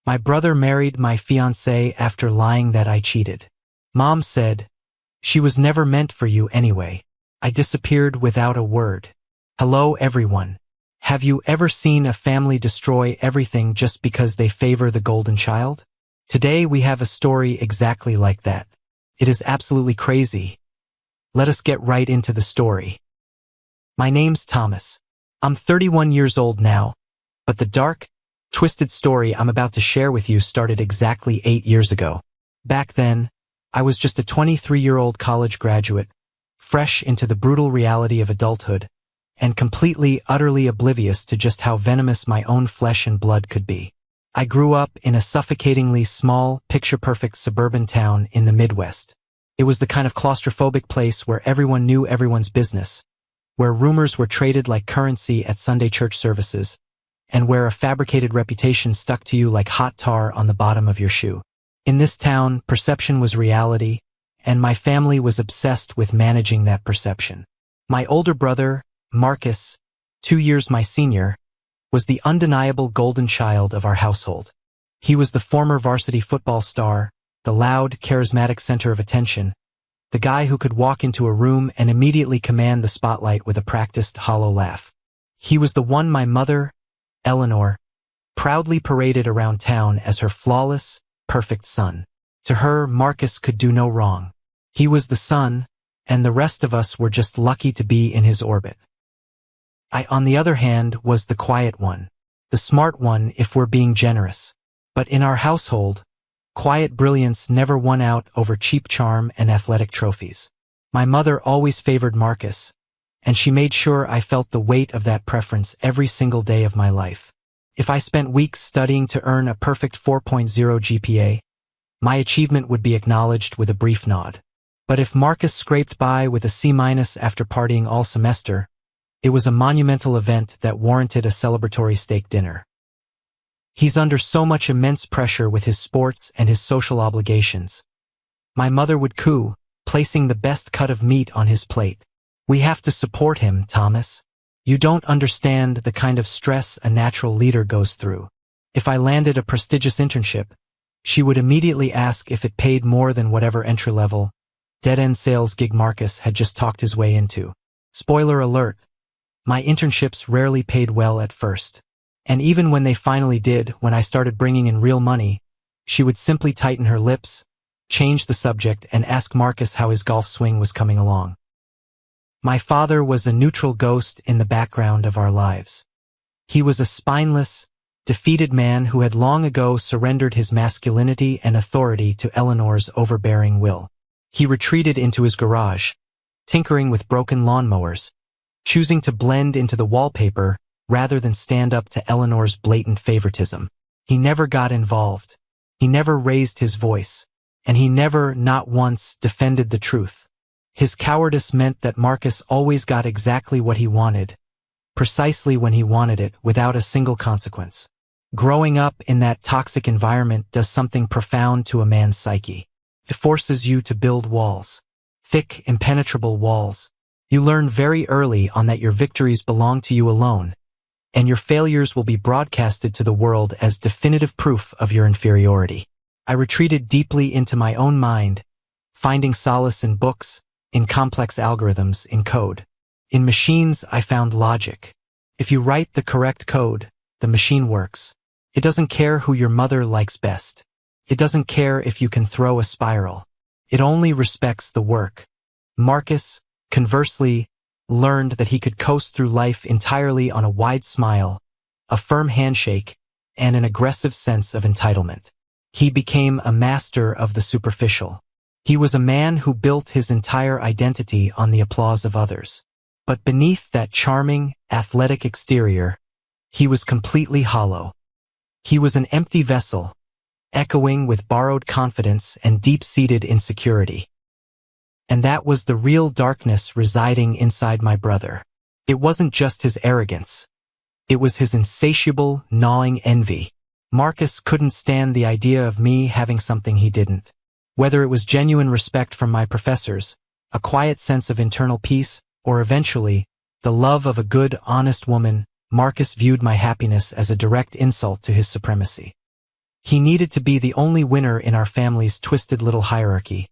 My brother married my fiancée after lying that I cheated. Mom said, "She was never meant for you anyway." I disappeared without a word. Hello everyone. Have you ever seen a family destroy everything just because they favor the golden child? Today we have a story exactly like that. It is absolutely crazy. Let us get right into the story. My name's Thomas. I'm 31 years old now, but the dark, twisted story I'm about to share with you started exactly 8 years ago. Back then, I was just a 23-year-old college graduate, fresh into the brutal reality of adulthood, and completely, utterly oblivious to just how venomous my own flesh and blood could be. I grew up in a suffocatingly small, picture-perfect suburban town in the Midwest. It was the kind of claustrophobic place where everyone knew everyone's business, where rumors were traded like currency at Sunday church services, and where a fabricated reputation stuck to you like hot tar on the bottom of your shoe. In this town, perception was reality, and my family was obsessed with managing that perception. My older brother, Marcus, 2 years my senior, was the undeniable golden child of our household. He was the former varsity football star, the loud, charismatic center of attention, the guy who could walk into a room and immediately command the spotlight with a practiced, hollow laugh. He was the one my mother, Eleanor, proudly paraded around town as her flawless, perfect son. To her, Marcus could do no wrong. He was the son, and the rest of us were just lucky to be in his orbit. I, on the other hand, was the quiet one, the smart one if we're being generous. But in our household, quiet brilliance never won out over cheap charm and athletic trophies. My mother always favored Marcus, and she made sure I felt the weight of that preference every single day of my life. If I spent weeks studying to earn a perfect 4.0 GPA, my achievement would be acknowledged with a brief nod. But if Marcus scraped by with a C- after partying all semester, it was a monumental event that warranted a celebratory steak dinner. He's under so much immense pressure with his sports and his social obligations. My mother would coo, placing the best cut of meat on his plate. "We have to support him, Thomas. You don't understand the kind of stress a natural leader goes through." If I landed a prestigious internship, she would immediately ask if it paid more than whatever entry-level, dead-end sales gig Marcus had just talked his way into. Spoiler alert, my internships rarely paid well at first. And even when they finally did, when I started bringing in real money, she would simply tighten her lips, change the subject, and ask Marcus how his golf swing was coming along. My father was a neutral ghost in the background of our lives. He was a spineless, defeated man who had long ago surrendered his masculinity and authority to Eleanor's overbearing will. He retreated into his garage, tinkering with broken lawnmowers, choosing to blend into the wallpaper rather than stand up to Eleanor's blatant favoritism. He never got involved. He never raised his voice, and he never, not once, defended the truth. His cowardice meant that Marcus always got exactly what he wanted, precisely when he wanted it, without a single consequence. Growing up in that toxic environment does something profound to a man's psyche. It forces you to build walls. Thick, impenetrable walls. You learn very early on that your victories belong to you alone, and your failures will be broadcasted to the world as definitive proof of your inferiority. I retreated deeply into my own mind, finding solace in books, in complex algorithms, in code. In machines, I found logic. If you write the correct code, the machine works. It doesn't care who your mother likes best. It doesn't care if you can throw a spiral. It only respects the work. Marcus, conversely, learned that he could coast through life entirely on a wide smile, a firm handshake, and an aggressive sense of entitlement. He became a master of the superficial. He was a man who built his entire identity on the applause of others. But beneath that charming, athletic exterior, he was completely hollow. He was an empty vessel, echoing with borrowed confidence and deep-seated insecurity. And that was the real darkness residing inside my brother. It wasn't just his arrogance. It was his insatiable, gnawing envy. Marcus couldn't stand the idea of me having something he didn't. Whether it was genuine respect from my professors, a quiet sense of internal peace, or eventually, the love of a good, honest woman, Marcus viewed my happiness as a direct insult to his supremacy. He needed to be the only winner in our family's twisted little hierarchy,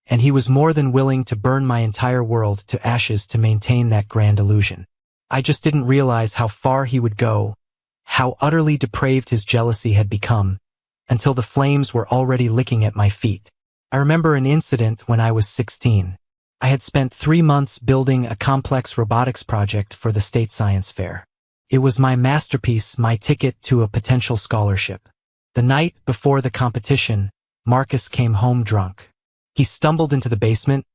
and he was more than willing to burn my entire world to ashes to maintain that grand illusion. I just didn't realize how far he would go, how utterly depraved his jealousy had become, until the flames were already licking at my feet. I remember an incident when I was 16. I had spent 3 months building a complex robotics project for the state science fair. It was my masterpiece, my ticket to a potential scholarship. The night before the competition, Marcus came home drunk. He stumbled into the basement,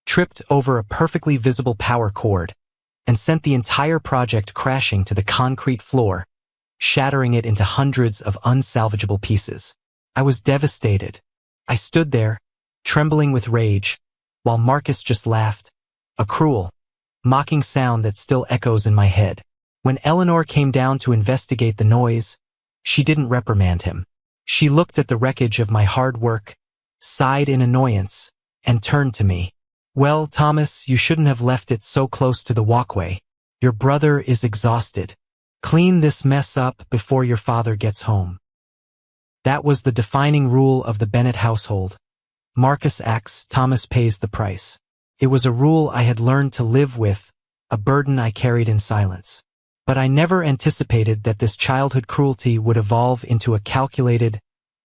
tripped over a perfectly visible power cord, and sent the entire project crashing to the concrete floor, shattering it into hundreds of unsalvageable pieces. I was devastated. I stood there, trembling with rage, while Marcus just laughed, a cruel, mocking sound that still echoes in my head. When Eleanor came down to investigate the noise, she didn't reprimand him. She looked at the wreckage of my hard work, sighed in annoyance, and turned to me. "Well, Thomas, you shouldn't have left it so close to the walkway. Your brother is exhausted. Clean this mess up before your father gets home." That was the defining rule of the Bennett household. Marcus acts, Thomas pays the price. It was a rule I had learned to live with, a burden I carried in silence. But I never anticipated that this childhood cruelty would evolve into a calculated,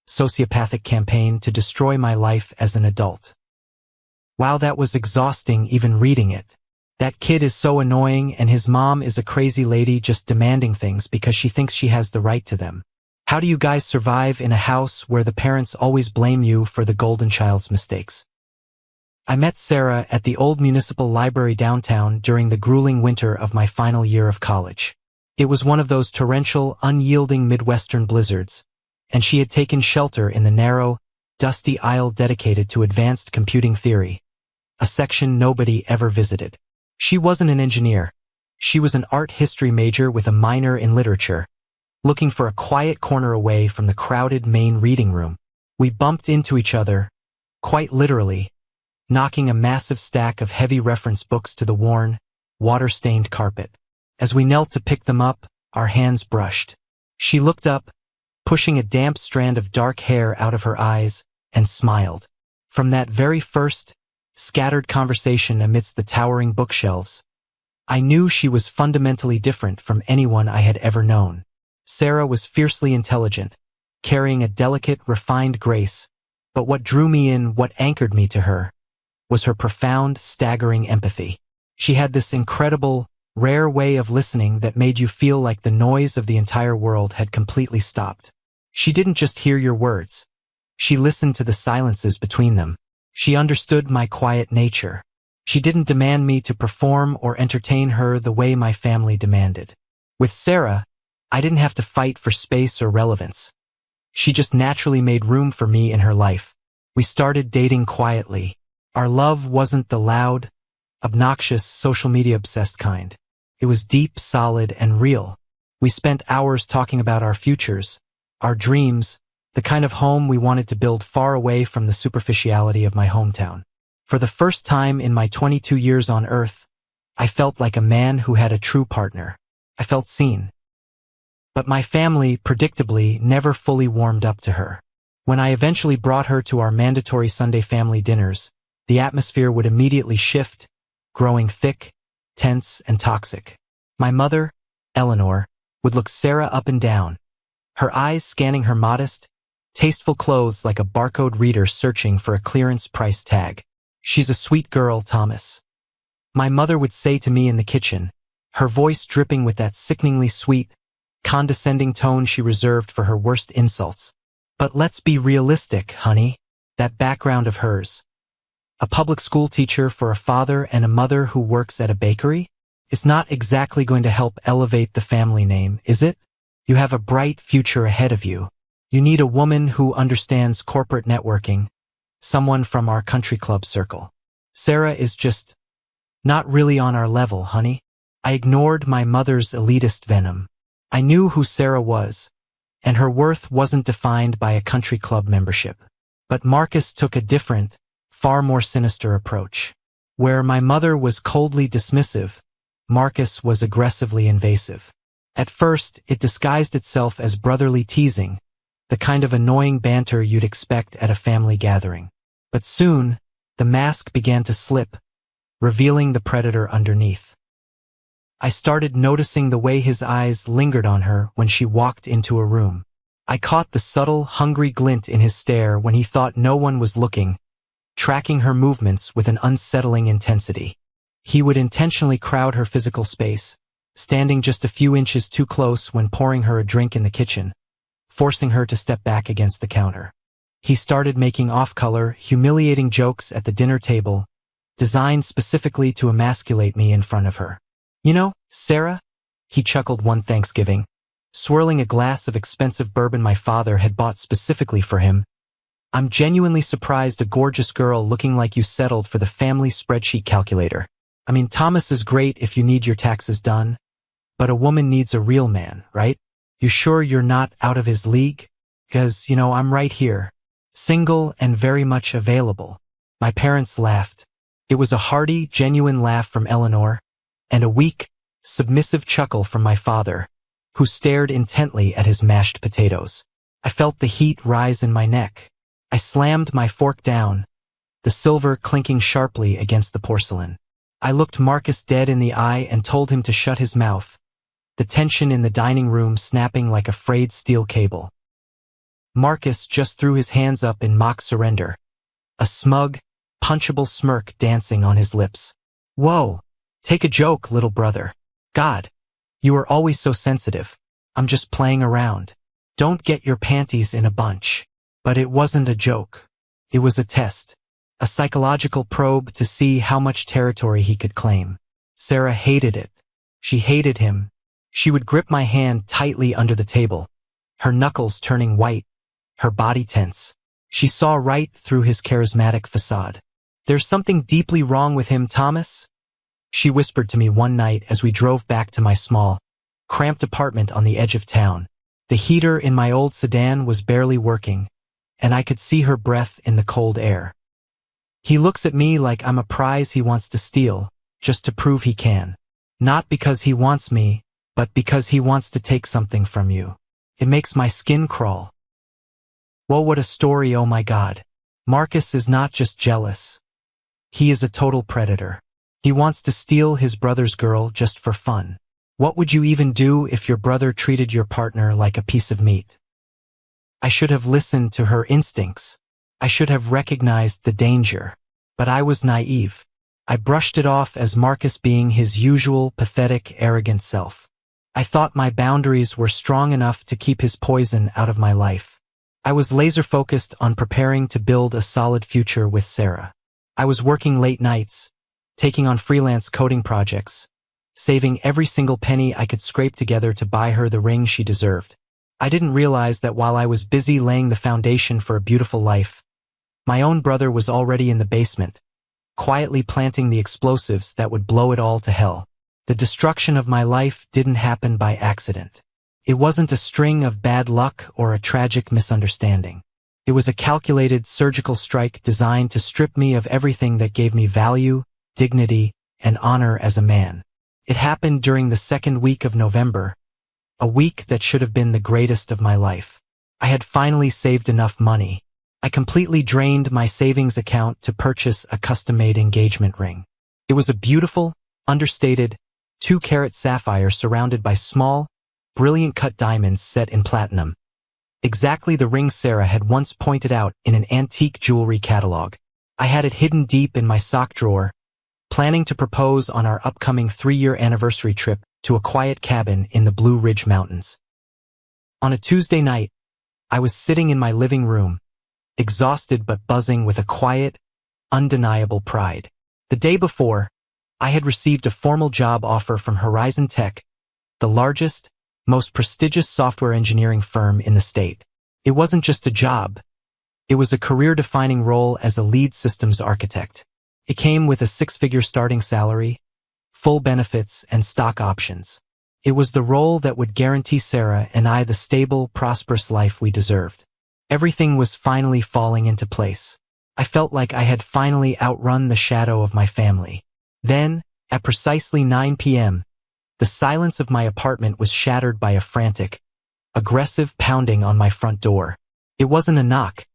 sociopathic campaign to destroy my life as an adult. Wow, that was exhausting even reading it. That kid is so annoying and his mom is a crazy lady just demanding things because she thinks she has the right to them. How do you guys survive in a house where the parents always blame you for the golden child's mistakes? I met Sarah at the old municipal library downtown during the grueling winter of my final year of college. It was one of those torrential, unyielding Midwestern blizzards, and she had taken shelter in the narrow, dusty aisle dedicated to advanced computing theory, a section nobody ever visited. She wasn't an engineer. She was an art history major with a minor in literature, looking for a quiet corner away from the crowded main reading room. We bumped into each other, quite literally, knocking a massive stack of heavy reference books to the worn, water-stained carpet. As we knelt to pick them up, our hands brushed. She looked up, pushing a damp strand of dark hair out of her eyes, and smiled. From that very first, scattered conversation amidst the towering bookshelves, I knew she was fundamentally different from anyone I had ever known. Sarah was fiercely intelligent, carrying a delicate, refined grace, but what drew me in, what anchored me to her, was her profound, staggering empathy. She had this incredible, rare way of listening that made you feel like the noise of the entire world had completely stopped. She didn't just hear your words. She listened to the silences between them. She understood my quiet nature. She didn't demand me to perform or entertain her the way my family demanded. With Sarah, I didn't have to fight for space or relevance. She just naturally made room for me in her life. We started dating quietly. Our love wasn't the loud, obnoxious, social media obsessed kind. It was deep, solid, and real. We spent hours talking about our futures, our dreams, the kind of home we wanted to build far away from the superficiality of my hometown. For the first time in my 22 years on Earth, I felt like a man who had a true partner. I felt seen. But my family, predictably, never fully warmed up to her. When I eventually brought her to our mandatory Sunday family dinners, the atmosphere would immediately shift, growing thick, tense, and toxic. My mother, Eleanor, would look Sarah up and down, her eyes scanning her modest, tasteful clothes like a barcode reader searching for a clearance price tag. "She's a sweet girl, Thomas," my mother would say to me in the kitchen, her voice dripping with that sickeningly sweet, condescending tone she reserved for her worst insults. "But let's be realistic, honey. That background of hers, a public school teacher for a father and a mother who works at a bakery, is not exactly going to help elevate the family name, is it? You have a bright future ahead of you. You need a woman who understands corporate networking, someone from our country club circle. Sarah is just not really on our level, honey." I ignored my mother's elitist venom. I knew who Sarah was, and her worth wasn't defined by a country club membership. But Marcus took a different, far more sinister approach. Where my mother was coldly dismissive, Marcus was aggressively invasive. At first, it disguised itself as brotherly teasing, the kind of annoying banter you'd expect at a family gathering. But soon, the mask began to slip, revealing the predator underneath. I started noticing the way his eyes lingered on her when she walked into a room. I caught the subtle, hungry glint in his stare when he thought no one was looking, tracking her movements with an unsettling intensity. He would intentionally crowd her physical space, standing just a few inches too close when pouring her a drink in the kitchen, forcing her to step back against the counter. He started making off-color, humiliating jokes at the dinner table, designed specifically to emasculate me in front of her. "You know, Sarah," he chuckled one Thanksgiving, swirling a glass of expensive bourbon my father had bought specifically for him, "I'm genuinely surprised a gorgeous girl looking like you settled for the family spreadsheet calculator. I mean, Thomas is great if you need your taxes done, but a woman needs a real man, right? You sure you're not out of his league? 'Cause, I'm right here, single and very much available." My parents laughed. It was a hearty, genuine laugh from Eleanor, and a weak, submissive chuckle from my father, who stared intently at his mashed potatoes. I felt the heat rise in my neck. I slammed my fork down, the silver clinking sharply against the porcelain. I looked Marcus dead in the eye and told him to shut his mouth, the tension in the dining room snapping like a frayed steel cable. Marcus just threw his hands up in mock surrender, a smug, punchable smirk dancing on his lips. "Whoa, take a joke, little brother. God, you are always so sensitive. I'm just playing around. Don't get your panties in a bunch." But it wasn't a joke. It was a test, a psychological probe to see how much territory he could claim. Sarah hated it. She hated him. She would grip my hand tightly under the table, her knuckles turning white, her body tense. She saw right through his charismatic facade. "There's something deeply wrong with him, Thomas," she whispered to me one night as we drove back to my small, cramped apartment on the edge of town. The heater in my old sedan was barely working, and I could see her breath in the cold air. "He looks at me like I'm a prize he wants to steal, just to prove he can. Not because he wants me, but because he wants to take something from you. It makes my skin crawl." Whoa, what a story, oh my God. Marcus is not just jealous. He is a total predator. He wants to steal his brother's girl just for fun. What would you even do if your brother treated your partner like a piece of meat? I should have listened to her instincts. I should have recognized the danger. But I was naive. I brushed it off as Marcus being his usual pathetic, arrogant self. I thought my boundaries were strong enough to keep his poison out of my life. I was laser-focused on preparing to build a solid future with Sarah. I was working late nights, taking on freelance coding projects, saving every single penny I could scrape together to buy her the ring she deserved. I didn't realize that while I was busy laying the foundation for a beautiful life, my own brother was already in the basement, quietly planting the explosives that would blow it all to hell. The destruction of my life didn't happen by accident. It wasn't a string of bad luck or a tragic misunderstanding. It was a calculated surgical strike designed to strip me of everything that gave me value, dignity, and honor as a man. It happened during the second week of November, a week that should have been the greatest of my life. I had finally saved enough money. I completely drained my savings account to purchase a custom-made engagement ring. It was a beautiful, understated, 2-carat sapphire surrounded by small, brilliant-cut diamonds set in platinum. Exactly the ring Sarah had once pointed out in an antique jewelry catalog. I had it hidden deep in my sock drawer, planning to propose on our upcoming 3-year anniversary trip to a quiet cabin in the Blue Ridge Mountains. On a Tuesday night, I was sitting in my living room, exhausted but buzzing with a quiet, undeniable pride. The day before, I had received a formal job offer from Horizon Tech, the largest, most prestigious software engineering firm in the state. It wasn't just a job. It was a career-defining role as a lead systems architect. It came with a 6-figure starting salary, full benefits, and stock options. It was the role that would guarantee Sarah and I the stable, prosperous life we deserved. Everything was finally falling into place. I felt like I had finally outrun the shadow of my family. Then, at precisely 9 p.m., the silence of my apartment was shattered by a frantic, aggressive pounding on my front door. It wasn't a knock.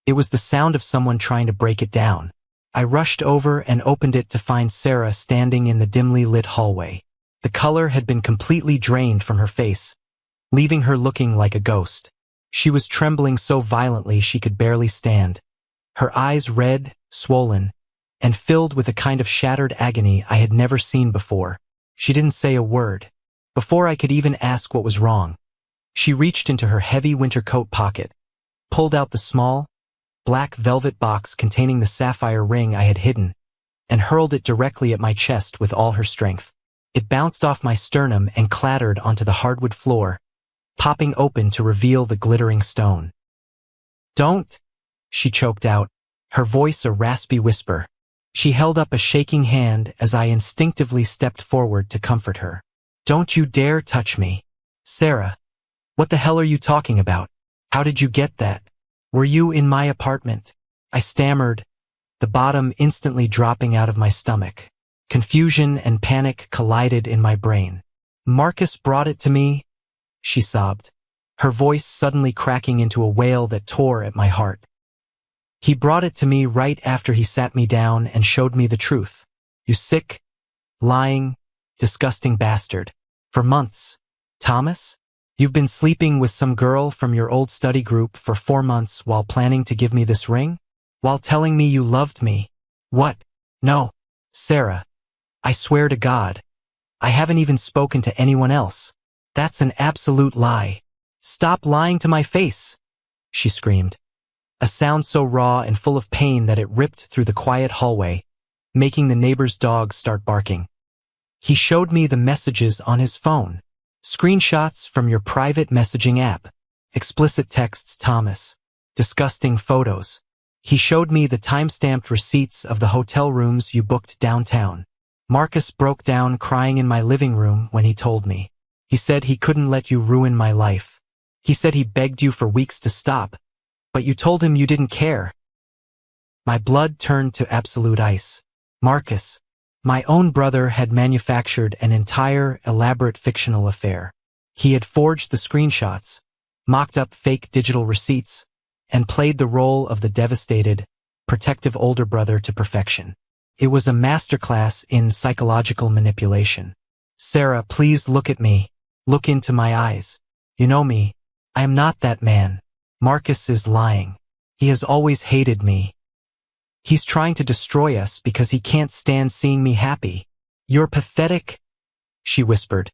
It was the sound of someone trying to break it down. I rushed over and opened it to find Sarah standing in the dimly lit hallway. The color had been completely drained from her face, leaving her looking like a ghost. She was trembling so violently she could barely stand. Her eyes red, swollen, and filled with a kind of shattered agony I had never seen before. She didn't say a word. Before I could even ask what was wrong, she reached into her heavy winter coat pocket, pulled out the small, black velvet box containing the sapphire ring I had hidden, and hurled it directly at my chest with all her strength. It bounced off my sternum and clattered onto the hardwood floor, popping open to reveal the glittering stone. "Don't," she choked out, her voice a raspy whisper. She held up a shaking hand as I instinctively stepped forward to comfort her. "Don't you dare touch me." "Sarah, what the hell are you talking about? How did you get that? Were you in my apartment?" I stammered, the bottom instantly dropping out of my stomach. Confusion and panic collided in my brain. "Marcus brought it to me," she sobbed, her voice suddenly cracking into a wail that tore at my heart. "He brought it to me right after he sat me down and showed me the truth. You sick, lying, disgusting bastard. For months. Thomas? You've been sleeping with some girl from your old study group for 4 months while planning to give me this ring? While telling me you loved me? What? No. Sarah. I swear to God. I haven't even spoken to anyone else. That's an absolute lie. Stop lying to my face," she screamed, a sound so raw and full of pain that it ripped through the quiet hallway, making the neighbor's dog start barking. "He showed me the messages on his phone. Screenshots from your private messaging app. Explicit texts, Thomas. Disgusting photos. He showed me the time-stamped receipts of the hotel rooms you booked downtown. Marcus broke down crying in my living room when he told me. He said he couldn't let you ruin my life. He said he begged you for weeks to stop, but you told him you didn't care." My blood turned to absolute ice. Marcus, my own brother, had manufactured an entire, elaborate fictional affair. He had forged the screenshots, mocked up fake digital receipts, and played the role of the devastated, protective older brother to perfection. It was a masterclass in psychological manipulation. "Sarah, please look at me. Look into my eyes. You know me. I am not that man. Marcus is lying. He has always hated me. He's trying to destroy us because he can't stand seeing me happy. You're pathetic," she whispered,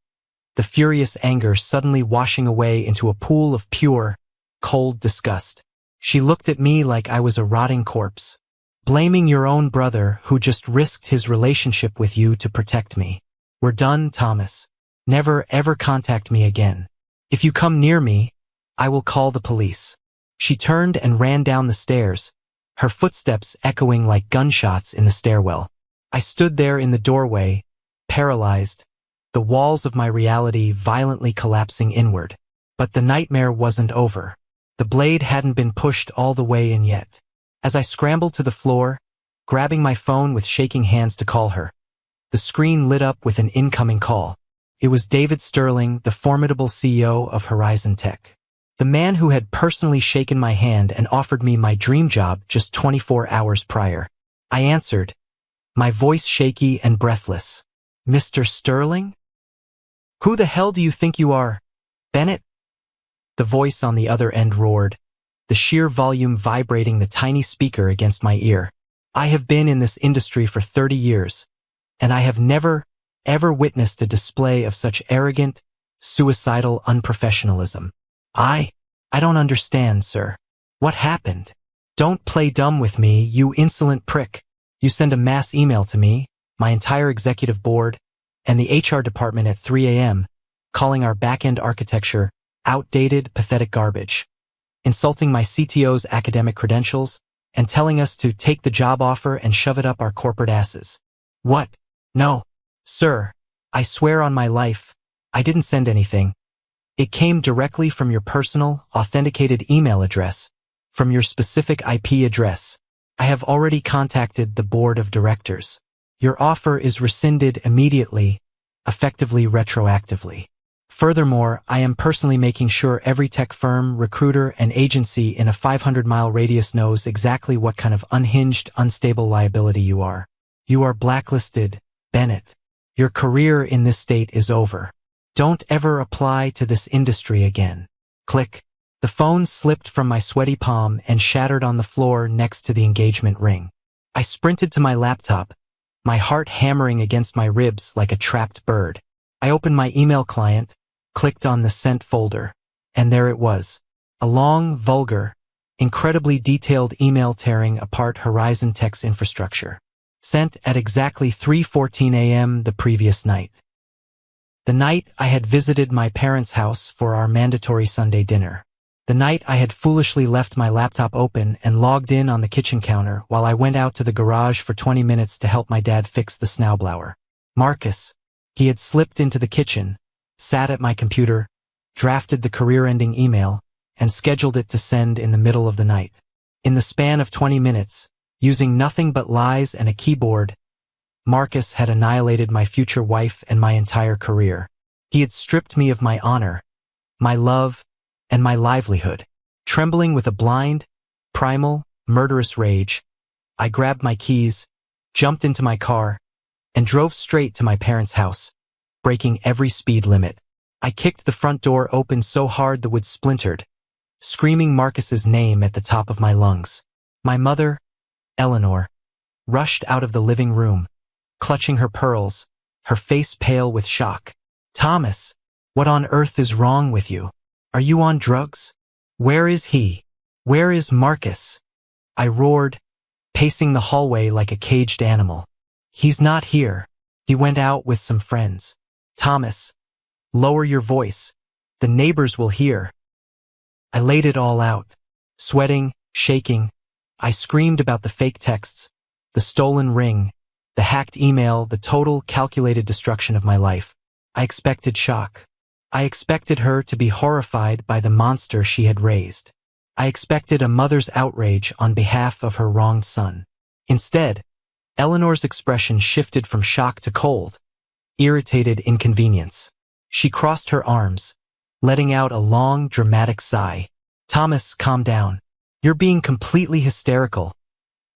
the furious anger suddenly washing away into a pool of pure, cold disgust. She looked at me like I was a rotting corpse. "Blaming your own brother who just risked his relationship with you to protect me. We're done, Thomas. Never ever contact me again. If you come near me, I will call the police." She turned and ran down the stairs, her footsteps echoing like gunshots in the stairwell. I stood there in the doorway, paralyzed, the walls of my reality violently collapsing inward. But the nightmare wasn't over. The blade hadn't been pushed all the way in yet. As I scrambled to the floor, grabbing my phone with shaking hands to call her, the screen lit up with an incoming call. It was David Sterling, the formidable CEO of Horizon Tech. The man who had personally shaken my hand and offered me my dream job just 24 hours prior. I answered, my voice shaky and breathless. "Mr. Sterling? Who the hell do you think you are, Bennett?" The voice on the other end roared, the sheer volume vibrating the tiny speaker against my ear. "I have been in this industry for 30 years, and I have never, ever witnessed a display of such arrogant, suicidal unprofessionalism. I don't understand, sir. What happened? Don't play dumb with me, you insolent prick. You send a mass email to me, my entire executive board, and the HR department at 3 a.m., calling our back-end architecture outdated, pathetic garbage, insulting my CTO's academic credentials, and telling us to take the job offer and shove it up our corporate asses. What? No, sir, I swear on my life, I didn't send anything. It came directly from your personal, authenticated email address, from your specific IP address. I have already contacted the board of directors. Your offer is rescinded immediately, effectively retroactively. Furthermore, I am personally making sure every tech firm, recruiter, and agency in a 500-mile radius knows exactly what kind of unhinged, unstable liability you are. You are blacklisted, Bennett. Your career in this state is over. Don't ever apply to this industry again. Click. The phone slipped from my sweaty palm and shattered on the floor next to the engagement ring. I sprinted to my laptop, my heart hammering against my ribs like a trapped bird. I opened my email client, clicked on the sent folder, and there it was. A long, vulgar, incredibly detailed email tearing apart Horizon Tech's infrastructure. Sent at exactly 3:14 a.m. the previous night. The night I had visited my parents' house for our mandatory Sunday dinner. The night I had foolishly left my laptop open and logged in on the kitchen counter while I went out to the garage for 20 minutes to help my dad fix the snowblower. Marcus. He had slipped into the kitchen, sat at my computer, drafted the career-ending email, and scheduled it to send in the middle of the night. In the span of 20 minutes, using nothing but lies and a keyboard, Marcus had annihilated my future wife and my entire career. He had stripped me of my honor, my love, and my livelihood. Trembling with a blind, primal, murderous rage, I grabbed my keys, jumped into my car, and drove straight to my parents' house, breaking every speed limit. I kicked the front door open so hard the wood splintered, screaming Marcus's name at the top of my lungs. My mother, Eleanor, rushed out of the living room, clutching her pearls, her face pale with shock. "Thomas, what on earth is wrong with you? Are you on drugs? Where is he? Where is Marcus?" I roared, pacing the hallway like a caged animal. "He's not here. He went out with some friends. Thomas, lower your voice. The neighbors will hear." I laid it all out. Sweating, shaking, I screamed about the fake texts, the stolen ring, the hacked email, the total calculated destruction of my life. I expected shock. I expected her to be horrified by the monster she had raised. I expected a mother's outrage on behalf of her wronged son. Instead, Eleanor's expression shifted from shock to cold, irritated inconvenience. She crossed her arms, letting out a long, dramatic sigh. "Thomas, calm down. You're being completely hysterical,"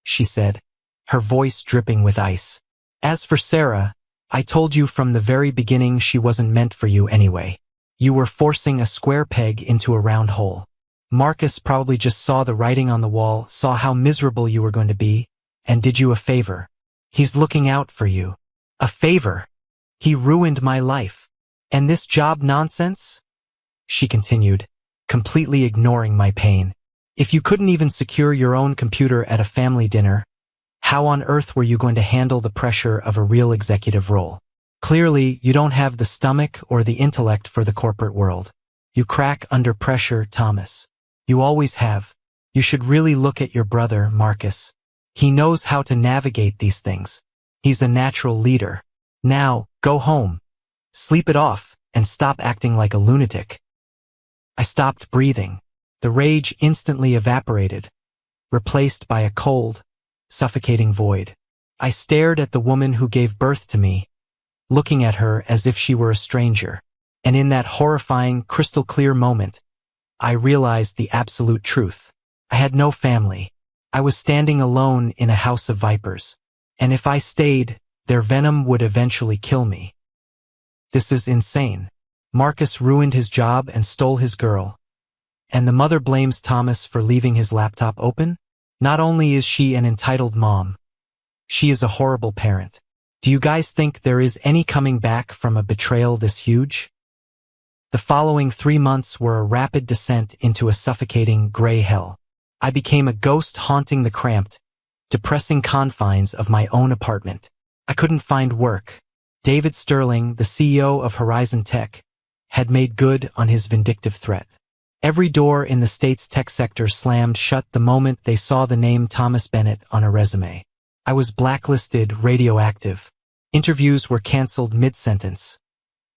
she said, her voice dripping with ice. "As for Sarah, I told you from the very beginning she wasn't meant for you anyway. You were forcing a square peg into a round hole. Marcus probably just saw the writing on the wall, saw how miserable you were going to be, and did you a favor. He's looking out for you. A favor. He ruined my life. And this job nonsense?" she continued, completely ignoring my pain. "If you couldn't even secure your own computer at a family dinner, how on earth were you going to handle the pressure of a real executive role? Clearly, you don't have the stomach or the intellect for the corporate world. You crack under pressure, Thomas. You always have. You should really look at your brother, Marcus. He knows how to navigate these things. He's a natural leader. Now, go home. Sleep it off, and stop acting like a lunatic." I stopped breathing. The rage instantly evaporated, replaced by a cold, suffocating void. I stared at the woman who gave birth to me, looking at her as if she were a stranger. And in that horrifying, crystal-clear moment, I realized the absolute truth. I had no family. I was standing alone in a house of vipers. And if I stayed, their venom would eventually kill me. This is insane. Marcus ruined his job and stole his girl. And the mother blames Thomas for leaving his laptop open? Not only is she an entitled mom, she is a horrible parent. Do you guys think there is any coming back from a betrayal this huge? The following 3 months were a rapid descent into a suffocating gray hell. I became a ghost haunting the cramped, depressing confines of my own apartment. I couldn't find work. David Sterling, the CEO of Horizon Tech, had made good on his vindictive threat. Every door in the state's tech sector slammed shut the moment they saw the name Thomas Bennett on a resume. I was blacklisted, radioactive. Interviews were canceled mid-sentence.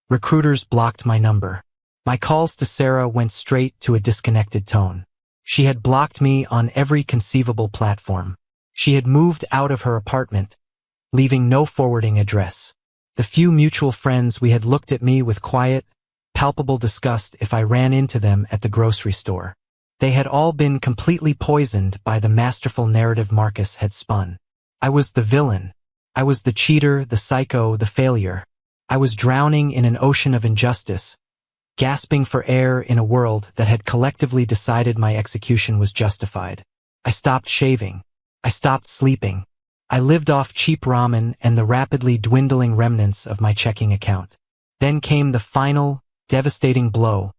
Recruiters blocked my number. My calls to Sarah went straight to a disconnected tone. She had blocked me on every conceivable platform. She had moved out of her apartment, leaving no forwarding address. The few mutual friends we had looked at me with quiet, palpable disgust if I ran into them at the grocery store. They had all been completely poisoned by the masterful narrative Marcus had spun. I was the villain. I was the cheater, the psycho, the failure. I was drowning in an ocean of injustice, gasping for air in a world that had collectively decided my execution was justified. I stopped shaving. I stopped sleeping. I lived off cheap ramen and the rapidly dwindling remnants of my checking account. Then came the final, devastating blow,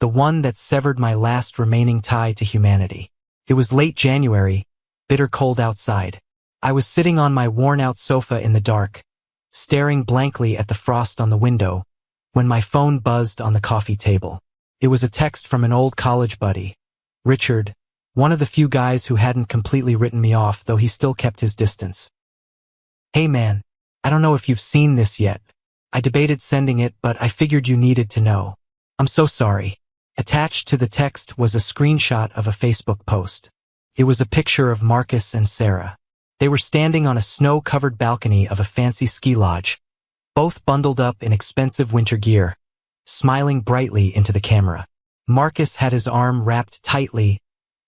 the one that severed my last remaining tie to humanity. It was late January, bitter cold outside. I was sitting on my worn-out sofa in the dark, staring blankly at the frost on the window, when my phone buzzed on the coffee table. It was a text from an old college buddy, Richard, one of the few guys who hadn't completely written me off, though he still kept his distance. "Hey man, I don't know if you've seen this yet. I debated sending it, but I figured you needed to know. I'm so sorry." Attached to the text was a screenshot of a Facebook post. It was a picture of Marcus and Sarah. They were standing on a snow-covered balcony of a fancy ski lodge, both bundled up in expensive winter gear, smiling brightly into the camera. Marcus had his arm wrapped tightly,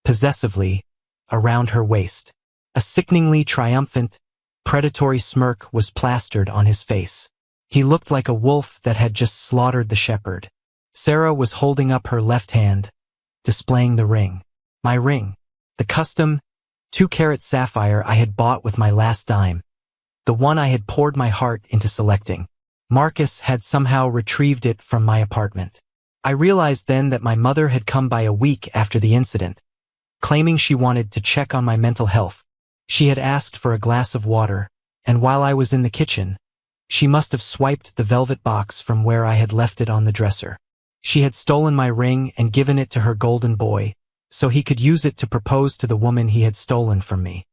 possessively, around her waist. A sickeningly triumphant, predatory smirk was plastered on his face. He looked like a wolf that had just slaughtered the shepherd. Sarah was holding up her left hand, displaying the ring. My ring. The custom, 2-carat sapphire I had bought with my last dime. The one I had poured my heart into selecting. Marcus had somehow retrieved it from my apartment. I realized then that my mother had come by a week after the incident, claiming she wanted to check on my mental health. She had asked for a glass of water, and while I was in the kitchen, she must have swiped the velvet box from where I had left it on the dresser. She had stolen my ring and given it to her golden boy, so he could use it to propose to the woman he had stolen from me.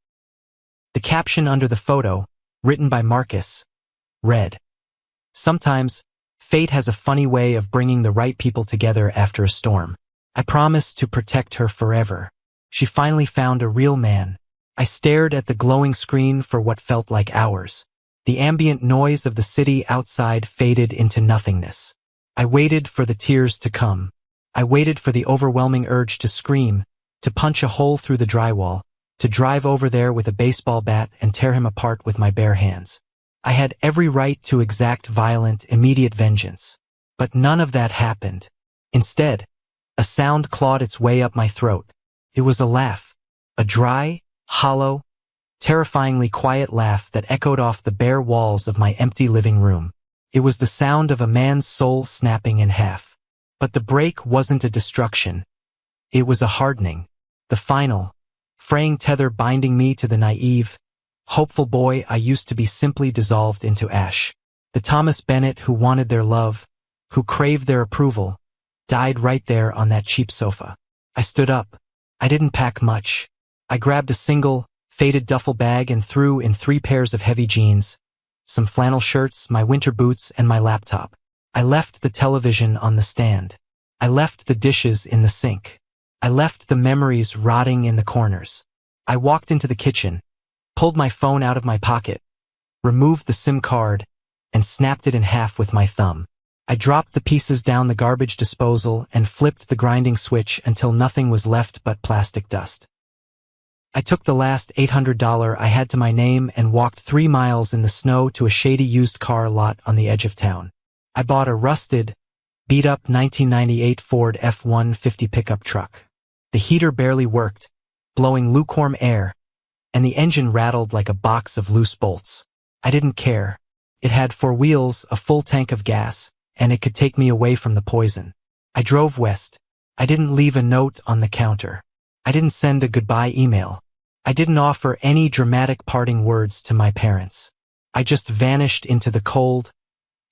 The caption under the photo, written by Marcus, read, "Sometimes, fate has a funny way of bringing the right people together after a storm. I promise to protect her forever. She finally found a real man." I stared at the glowing screen for what felt like hours. The ambient noise of the city outside faded into nothingness. I waited for the tears to come. I waited for the overwhelming urge to scream, to punch a hole through the drywall, to drive over there with a baseball bat and tear him apart with my bare hands. I had every right to exact violent, immediate vengeance. But none of that happened. Instead, a sound clawed its way up my throat. It was a laugh. A dry, hollow, terrifyingly quiet laugh that echoed off the bare walls of my empty living room. It was the sound of a man's soul snapping in half. But the break wasn't a destruction. It was a hardening. The final, fraying tether binding me to the naive, hopeful boy I used to be simply dissolved into ash. The Thomas Bennett who wanted their love, who craved their approval, died right there on that cheap sofa. I stood up. I didn't pack much. I grabbed a single, faded duffel bag and threw in 3 pairs of heavy jeans, some flannel shirts, my winter boots, and my laptop. I left the television on the stand. I left the dishes in the sink. I left the memories rotting in the corners. I walked into the kitchen, pulled my phone out of my pocket, removed the SIM card, and snapped it in half with my thumb. I dropped the pieces down the garbage disposal and flipped the grinding switch until nothing was left but plastic dust. I took the last $800 I had to my name and walked 3 miles in the snow to a shady used car lot on the edge of town. I bought a rusted, beat-up 1998 Ford F-150 pickup truck. The heater barely worked, blowing lukewarm air, and the engine rattled like a box of loose bolts. I didn't care. It had 4 wheels, a full tank of gas, and it could take me away from the poison. I drove west. I didn't leave a note on the counter. I didn't send a goodbye email. I didn't offer any dramatic parting words to my parents. I just vanished into the cold,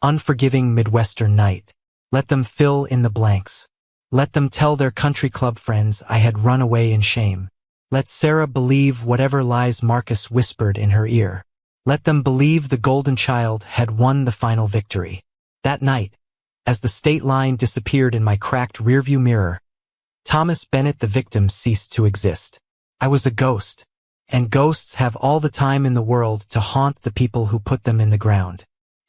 unforgiving Midwestern night. Let them fill in the blanks. Let them tell their country club friends I had run away in shame. Let Sarah believe whatever lies Marcus whispered in her ear. Let them believe the golden child had won the final victory. That night, as the state line disappeared in my cracked rearview mirror, Thomas Bennett the victim ceased to exist. I was a ghost, and ghosts have all the time in the world to haunt the people who put them in the ground.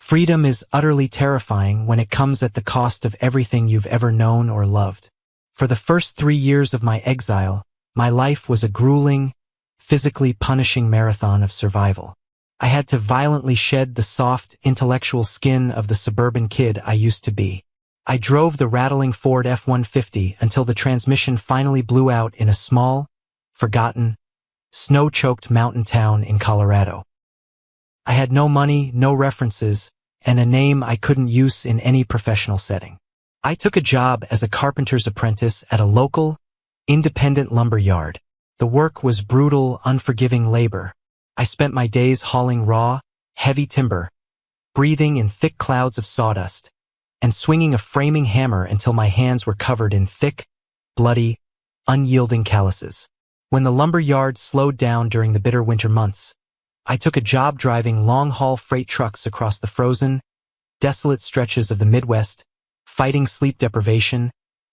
Freedom is utterly terrifying when it comes at the cost of everything you've ever known or loved. For the first 3 years of my exile, my life was a grueling, physically punishing marathon of survival. I had to violently shed the soft, intellectual skin of the suburban kid I used to be. I drove the rattling Ford F-150 until the transmission finally blew out in a small, forgotten, snow-choked mountain town in Colorado. I had no money, no references, and a name I couldn't use in any professional setting. I took a job as a carpenter's apprentice at a local, independent lumber yard. The work was brutal, unforgiving labor. I spent my days hauling raw, heavy timber, breathing in thick clouds of sawdust, and swinging a framing hammer until my hands were covered in thick, bloody, unyielding calluses. When the lumber yard slowed down during the bitter winter months, I took a job driving long-haul freight trucks across the frozen, desolate stretches of the Midwest, fighting sleep deprivation,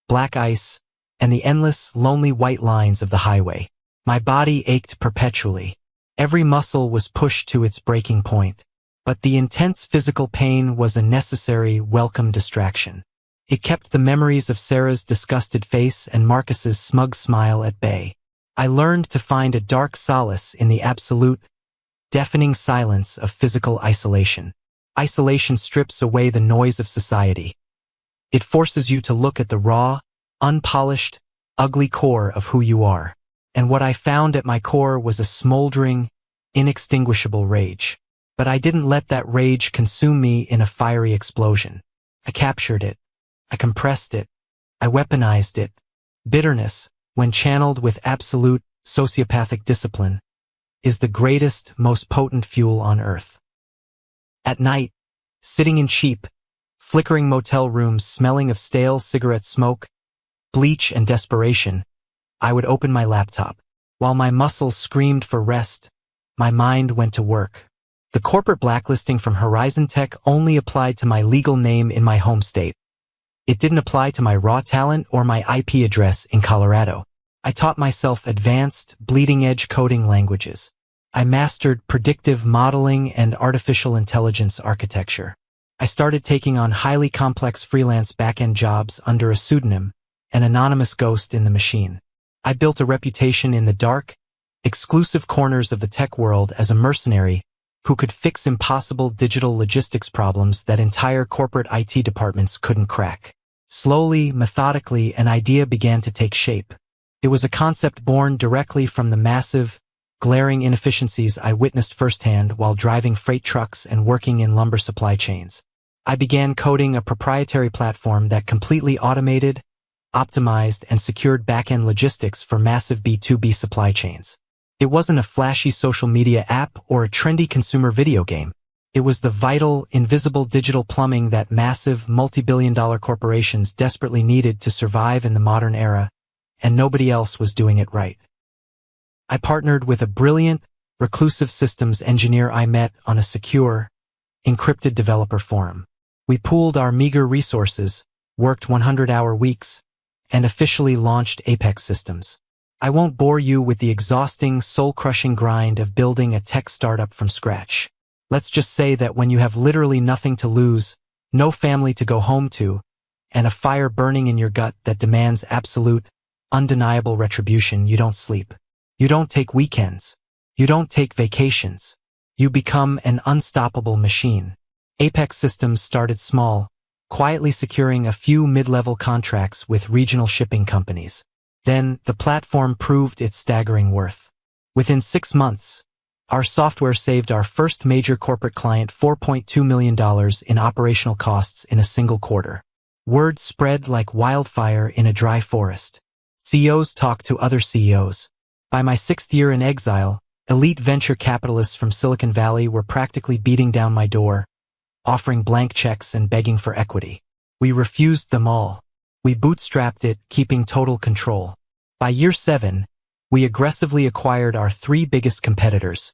black ice, and the endless, lonely white lines of the highway. My body ached perpetually. Every muscle was pushed to its breaking point. But the intense physical pain was a necessary, welcome distraction. It kept the memories of Sarah's disgusted face and Marcus's smug smile at bay. I learned to find a dark solace in the absolute, deafening silence of physical isolation. Isolation strips away the noise of society. It forces you to look at the raw, unpolished, ugly core of who you are. And what I found at my core was a smoldering, inextinguishable rage. But I didn't let that rage consume me in a fiery explosion. I captured it. I compressed it. I weaponized it. Bitterness, when channeled with absolute, sociopathic discipline, is the greatest, most potent fuel on earth. At night, sitting in cheap, flickering motel rooms smelling of stale cigarette smoke, bleach and desperation, I would open my laptop. While my muscles screamed for rest, my mind went to work. The corporate blacklisting from Horizon Tech only applied to my legal name in my home state. It didn't apply to my raw talent or my IP address in Colorado. I taught myself advanced, bleeding-edge coding languages. I mastered predictive modeling and artificial intelligence architecture. I started taking on highly complex freelance back-end jobs under a pseudonym, an anonymous ghost in the machine. I built a reputation in the dark, exclusive corners of the tech world as a mercenary who could fix impossible digital logistics problems that entire corporate IT departments couldn't crack. Slowly, methodically, an idea began to take shape. It was a concept born directly from the massive, glaring inefficiencies I witnessed firsthand while driving freight trucks and working in lumber supply chains. I began coding a proprietary platform that completely automated, optimized, and secured back-end logistics for massive B2B supply chains. It wasn't a flashy social media app or a trendy consumer video game. It was the vital, invisible digital plumbing that massive, multi-billion-dollar corporations desperately needed to survive in the modern era, and nobody else was doing it right. I partnered with a brilliant, reclusive systems engineer I met on a secure, encrypted developer forum. We pooled our meager resources, worked 100-hour weeks, and officially launched Apex Systems. I won't bore you with the exhausting, soul-crushing grind of building a tech startup from scratch. Let's just say that when you have literally nothing to lose, no family to go home to, and a fire burning in your gut that demands absolute, undeniable retribution, you don't sleep. You don't take weekends. You don't take vacations. You become an unstoppable machine. Apex Systems started small, quietly securing a few mid-level contracts with regional shipping companies. Then, the platform proved its staggering worth. Within 6 months, our software saved our first major corporate client $4.2 million in operational costs in a single quarter. Word spread like wildfire in a dry forest. CEOs talked to other CEOs. By my 6th year in exile, elite venture capitalists from Silicon Valley were practically beating down my door, offering blank checks and begging for equity. We refused them all. We bootstrapped it, keeping total control. By year 7, we aggressively acquired our 3 biggest competitors,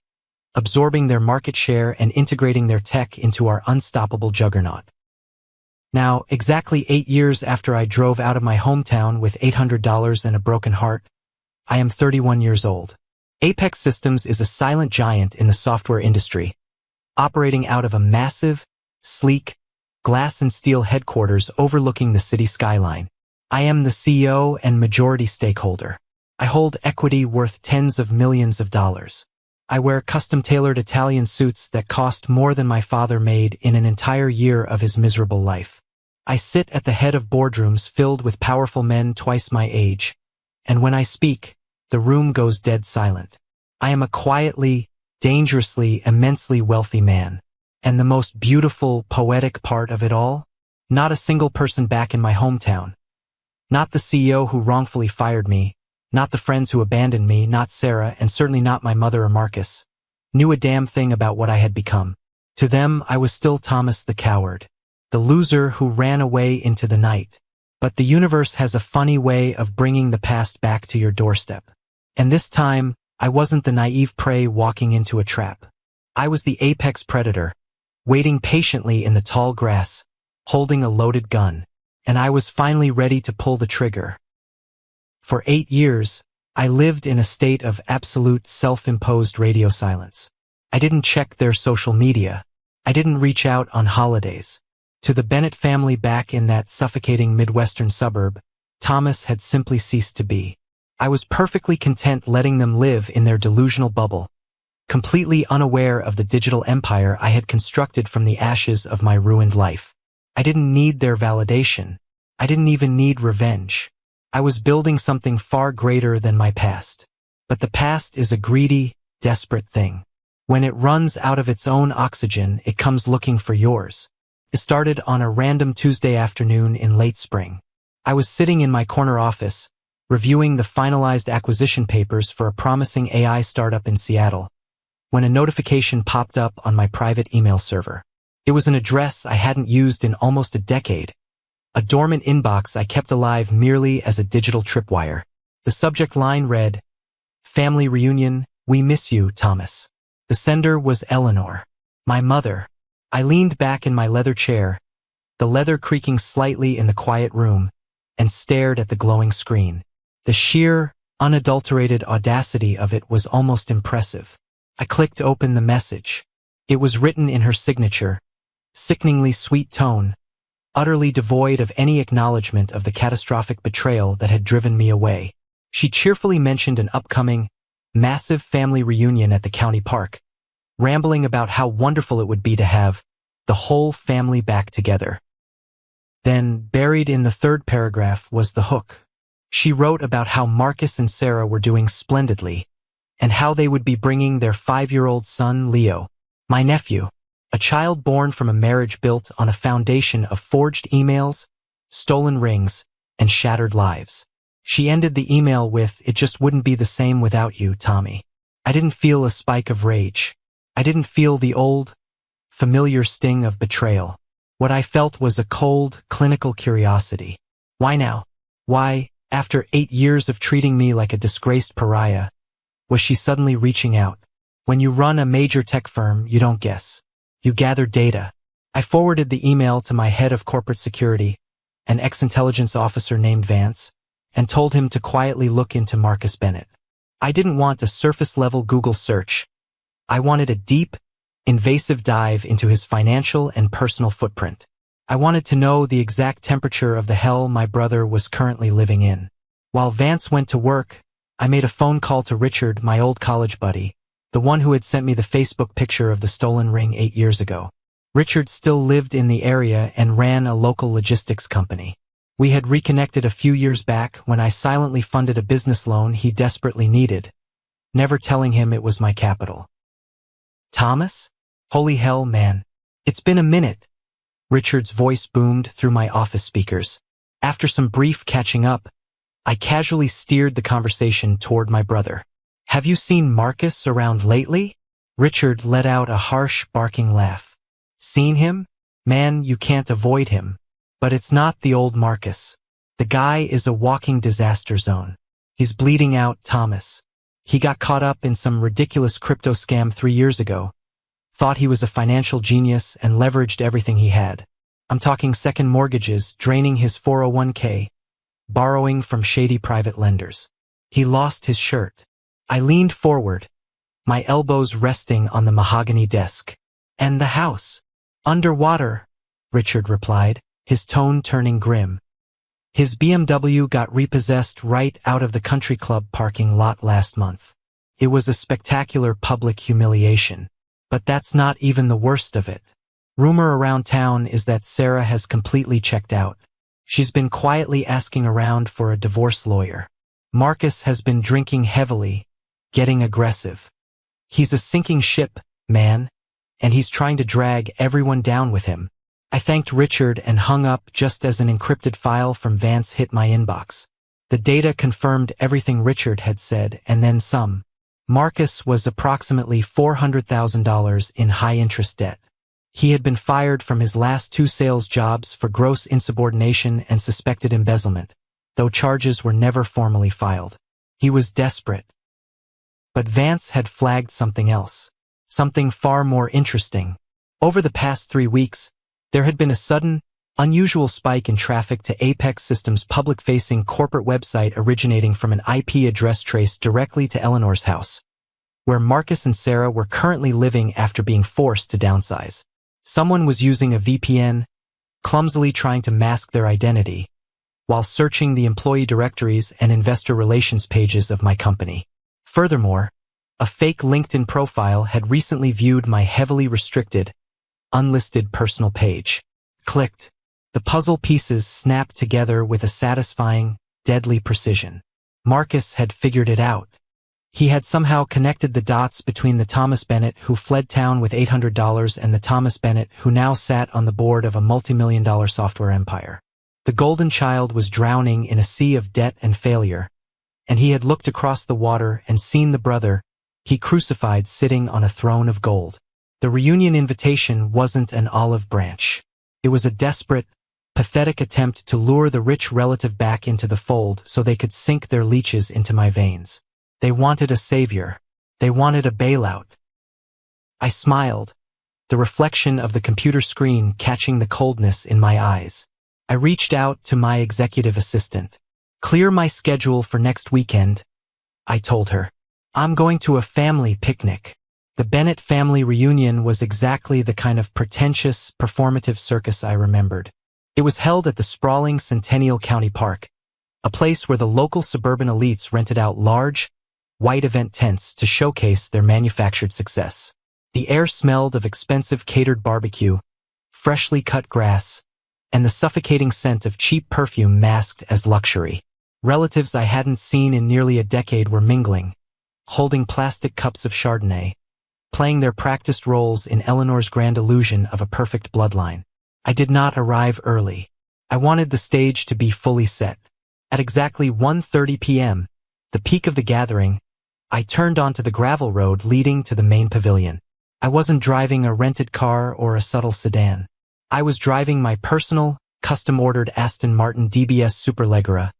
absorbing their market share and integrating their tech into our unstoppable juggernaut. Now, exactly 8 years after I drove out of my hometown with $800 and a broken heart, I am 31 years old. Apex Systems is a silent giant in the software industry, operating out of a massive, sleek, glass and steel headquarters overlooking the city skyline. I am the CEO and majority stakeholder. I hold equity worth tens of millions of dollars. I wear custom-tailored Italian suits that cost more than my father made in an entire year of his miserable life. I sit at the head of boardrooms filled with powerful men twice my age, and when I speak, the room goes dead silent. I am a quietly, dangerously, immensely wealthy man. And the most beautiful, poetic part of it all? Not a single person back in my hometown. Not the CEO who wrongfully fired me, not the friends who abandoned me, not Sarah, and certainly not my mother or Marcus, knew a damn thing about what I had become. To them, I was still Thomas the coward, the loser who ran away into the night. But the universe has a funny way of bringing the past back to your doorstep. And this time, I wasn't the naive prey walking into a trap. I was the apex predator, waiting patiently in the tall grass, holding a loaded gun, and I was finally ready to pull the trigger. For 8 years, I lived in a state of absolute self-imposed radio silence. I didn't check their social media. I didn't reach out on holidays. To the Bennett family back in that suffocating Midwestern suburb, Thomas had simply ceased to be. I was perfectly content letting them live in their delusional bubble, completely unaware of the digital empire I had constructed from the ashes of my ruined life. I didn't need their validation. I didn't even need revenge. I was building something far greater than my past. But the past is a greedy, desperate thing. When it runs out of its own oxygen, it comes looking for yours. It started on a random Tuesday afternoon in late spring. I was sitting in my corner office, reviewing the finalized acquisition papers for a promising AI startup in Seattle, when a notification popped up on my private email server. It was an address I hadn't used in almost a decade, a dormant inbox I kept alive merely as a digital tripwire. The subject line read, "Family reunion, we miss you, Thomas." The sender was Eleanor, my mother. I leaned back in my leather chair, the leather creaking slightly in the quiet room, and stared at the glowing screen. The sheer, unadulterated audacity of it was almost impressive. I clicked open the message. It was written in her signature, sickeningly sweet tone, utterly devoid of any acknowledgement of the catastrophic betrayal that had driven me away. She cheerfully mentioned an upcoming, massive family reunion at the county park, rambling about how wonderful it would be to have the whole family back together. Then, buried in the third paragraph, was the hook. She wrote about how Marcus and Sarah were doing splendidly, and how they would be bringing their 5-year-old son, Leo, my nephew, a child born from a marriage built on a foundation of forged emails, stolen rings, and shattered lives. She ended the email with, "It just wouldn't be the same without you, Tommy." I didn't feel a spike of rage. I didn't feel the old, familiar sting of betrayal. What I felt was a cold, clinical curiosity. Why now? Why, after 8 years of treating me like a disgraced pariah, was she suddenly reaching out? When you run a major tech firm, you don't guess. You gather data. I forwarded the email to my head of corporate security, an ex-intelligence officer named Vance, and told him to quietly look into Marcus Bennett. I didn't want a surface-level Google search. I wanted a deep, invasive dive into his financial and personal footprint. I wanted to know the exact temperature of the hell my brother was currently living in. While Vance went to work, I made a phone call to Richard, my old college buddy, the one who had sent me the Facebook picture of the stolen ring 8 years ago. Richard still lived in the area and ran a local logistics company. We had reconnected a few years back when I silently funded a business loan he desperately needed, never telling him it was my capital. "Thomas? Holy hell, man. It's been a minute." Richard's voice boomed through my office speakers. After some brief catching up, I casually steered the conversation toward my brother. "Have you seen Marcus around lately?" Richard let out a harsh, barking laugh. "Seen him? Man, you can't avoid him. But it's not the old Marcus. The guy is a walking disaster zone. He's bleeding out, Thomas. He got caught up in some ridiculous crypto scam 3 years ago, thought he was a financial genius and leveraged everything he had. I'm talking second mortgages, draining his 401k, borrowing from shady private lenders. He lost his shirt." I leaned forward, my elbows resting on the mahogany desk. "And the house? Underwater, Richard replied, his tone turning grim. His BMW got repossessed right out of the country club parking lot last month. It was a spectacular public humiliation. But that's not even the worst of it. Rumor around town is that Sarah has completely checked out. She's been quietly asking around for a divorce lawyer. Marcus has been drinking heavily, getting aggressive. He's a sinking ship, man, and he's trying to drag everyone down with him. I thanked Richard and hung up just as an encrypted file from Vance hit my inbox. The data confirmed everything Richard had said, and then some. Marcus was approximately $400,000 in high-interest debt. He had been fired from his last 2 sales jobs for gross insubordination and suspected embezzlement, though charges were never formally filed. He was desperate. But Vance had flagged something else, something far more interesting. Over the past 3 weeks, there had been a sudden, unusual spike in traffic to Apex Systems' public-facing corporate website originating from an IP address traced directly to Eleanor's house, where Marcus and Sarah were currently living after being forced to downsize. Someone was using a VPN, clumsily trying to mask their identity, while searching the employee directories and investor relations pages of my company. Furthermore, a fake LinkedIn profile had recently viewed my heavily restricted, unlisted personal page. Clicked. The puzzle pieces snapped together with a satisfying, deadly precision. Marcus had figured it out. He had somehow connected the dots between the Thomas Bennett who fled town with $800 and the Thomas Bennett who now sat on the board of a multi-million-dollar software empire. The golden child was drowning in a sea of debt and failure, and he had looked across the water and seen the brother he crucified sitting on a throne of gold. The reunion invitation wasn't an olive branch. It was a desperate, pathetic attempt to lure the rich relative back into the fold so they could sink their leeches into my veins. They wanted a savior. They wanted a bailout. I smiled, the reflection of the computer screen catching the coldness in my eyes. I reached out to my executive assistant. "Clear my schedule for next weekend," I told her. "I'm going to a family picnic." The Bennett family reunion was exactly the kind of pretentious, performative circus I remembered. It was held at the sprawling Centennial County Park, a place where the local suburban elites rented out large, white event tents to showcase their manufactured success. The air smelled of expensive catered barbecue, freshly cut grass, and the suffocating scent of cheap perfume masked as luxury. Relatives I hadn't seen in nearly a decade were mingling, holding plastic cups of Chardonnay, playing their practiced roles in Eleanor's grand illusion of a perfect bloodline. I did not arrive early. I wanted the stage to be fully set. At exactly 1:30 p.m., the peak of the gathering, I turned onto the gravel road leading to the main pavilion. I wasn't driving a rented car or a subtle sedan. I was driving my personal, custom-ordered Aston Martin DBS Superleggera,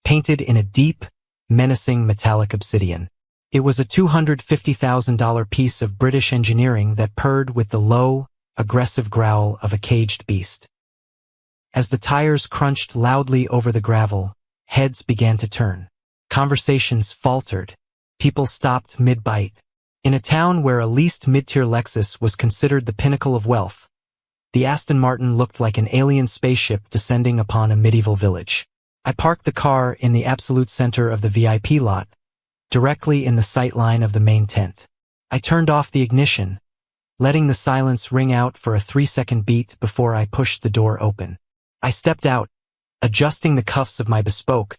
painted in a deep, menacing metallic obsidian. It was a $250,000 piece of British engineering that purred with the low, aggressive growl of a caged beast. As the tires crunched loudly over the gravel, heads began to turn. Conversations faltered. People stopped mid-bite. In a town where a leased mid-tier Lexus was considered the pinnacle of wealth, the Aston Martin looked like an alien spaceship descending upon a medieval village. I parked the car in the absolute center of the VIP lot, directly in the sight line of the main tent. I turned off the ignition, letting the silence ring out for a 3-second beat before I pushed the door open. I stepped out, adjusting the cuffs of my bespoke,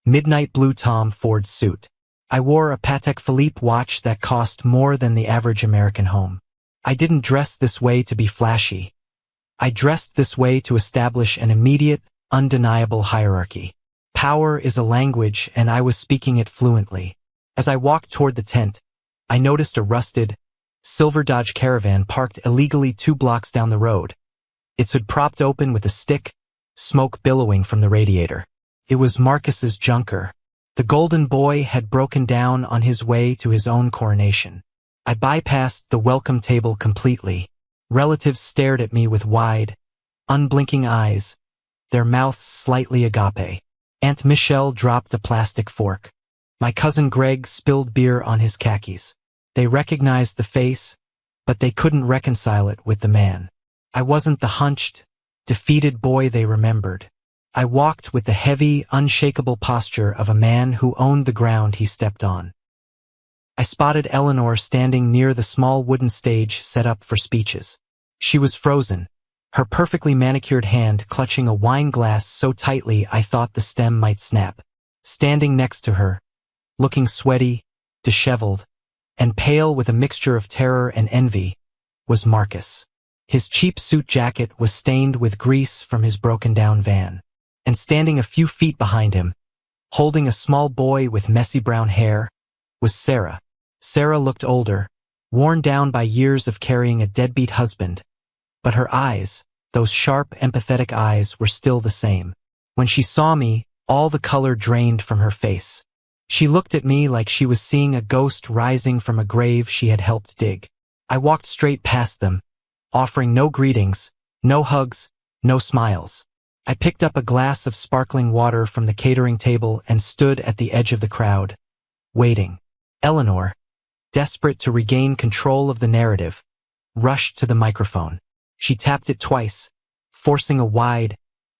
midnight blue Tom Ford suit. I wore a Patek Philippe watch that cost more than the average American home. I didn't dress this way to be flashy. I dressed this way to establish an immediate, undeniable hierarchy. Power is a language, and I was speaking it fluently. As I walked toward the tent, I noticed a rusted, silver Dodge Caravan parked illegally 2 blocks down the road, its hood propped open with a stick, smoke billowing from the radiator. It was Marcus's junker. The golden boy had broken down on his way to his own coronation. I bypassed the welcome table completely. Relatives stared at me with wide, unblinking eyes, their mouths slightly agape. Aunt Michelle dropped a plastic fork. My cousin Greg spilled beer on his khakis. They recognized the face, but they couldn't reconcile it with the man. I wasn't the hunched, defeated boy they remembered. I walked with the heavy, unshakable posture of a man who owned the ground he stepped on. I spotted Eleanor standing near the small wooden stage set up for speeches. She was frozen, her perfectly manicured hand clutching a wine glass so tightly I thought the stem might snap. Standing next to her, looking sweaty, disheveled, and pale with a mixture of terror and envy, was Marcus. His cheap suit jacket was stained with grease from his broken-down van. And standing a few feet behind him, holding a small boy with messy brown hair, was Sarah. Sarah looked older, worn down by years of carrying a deadbeat husband, but her eyes, those sharp, empathetic eyes, were still the same. When she saw me, all the color drained from her face. She looked at me like she was seeing a ghost rising from a grave she had helped dig. I walked straight past them, offering no greetings, no hugs, no smiles. I picked up a glass of sparkling water from the catering table and stood at the edge of the crowd, waiting. Eleanor, desperate to regain control of the narrative, rushed to the microphone. She tapped it twice, forcing a wide,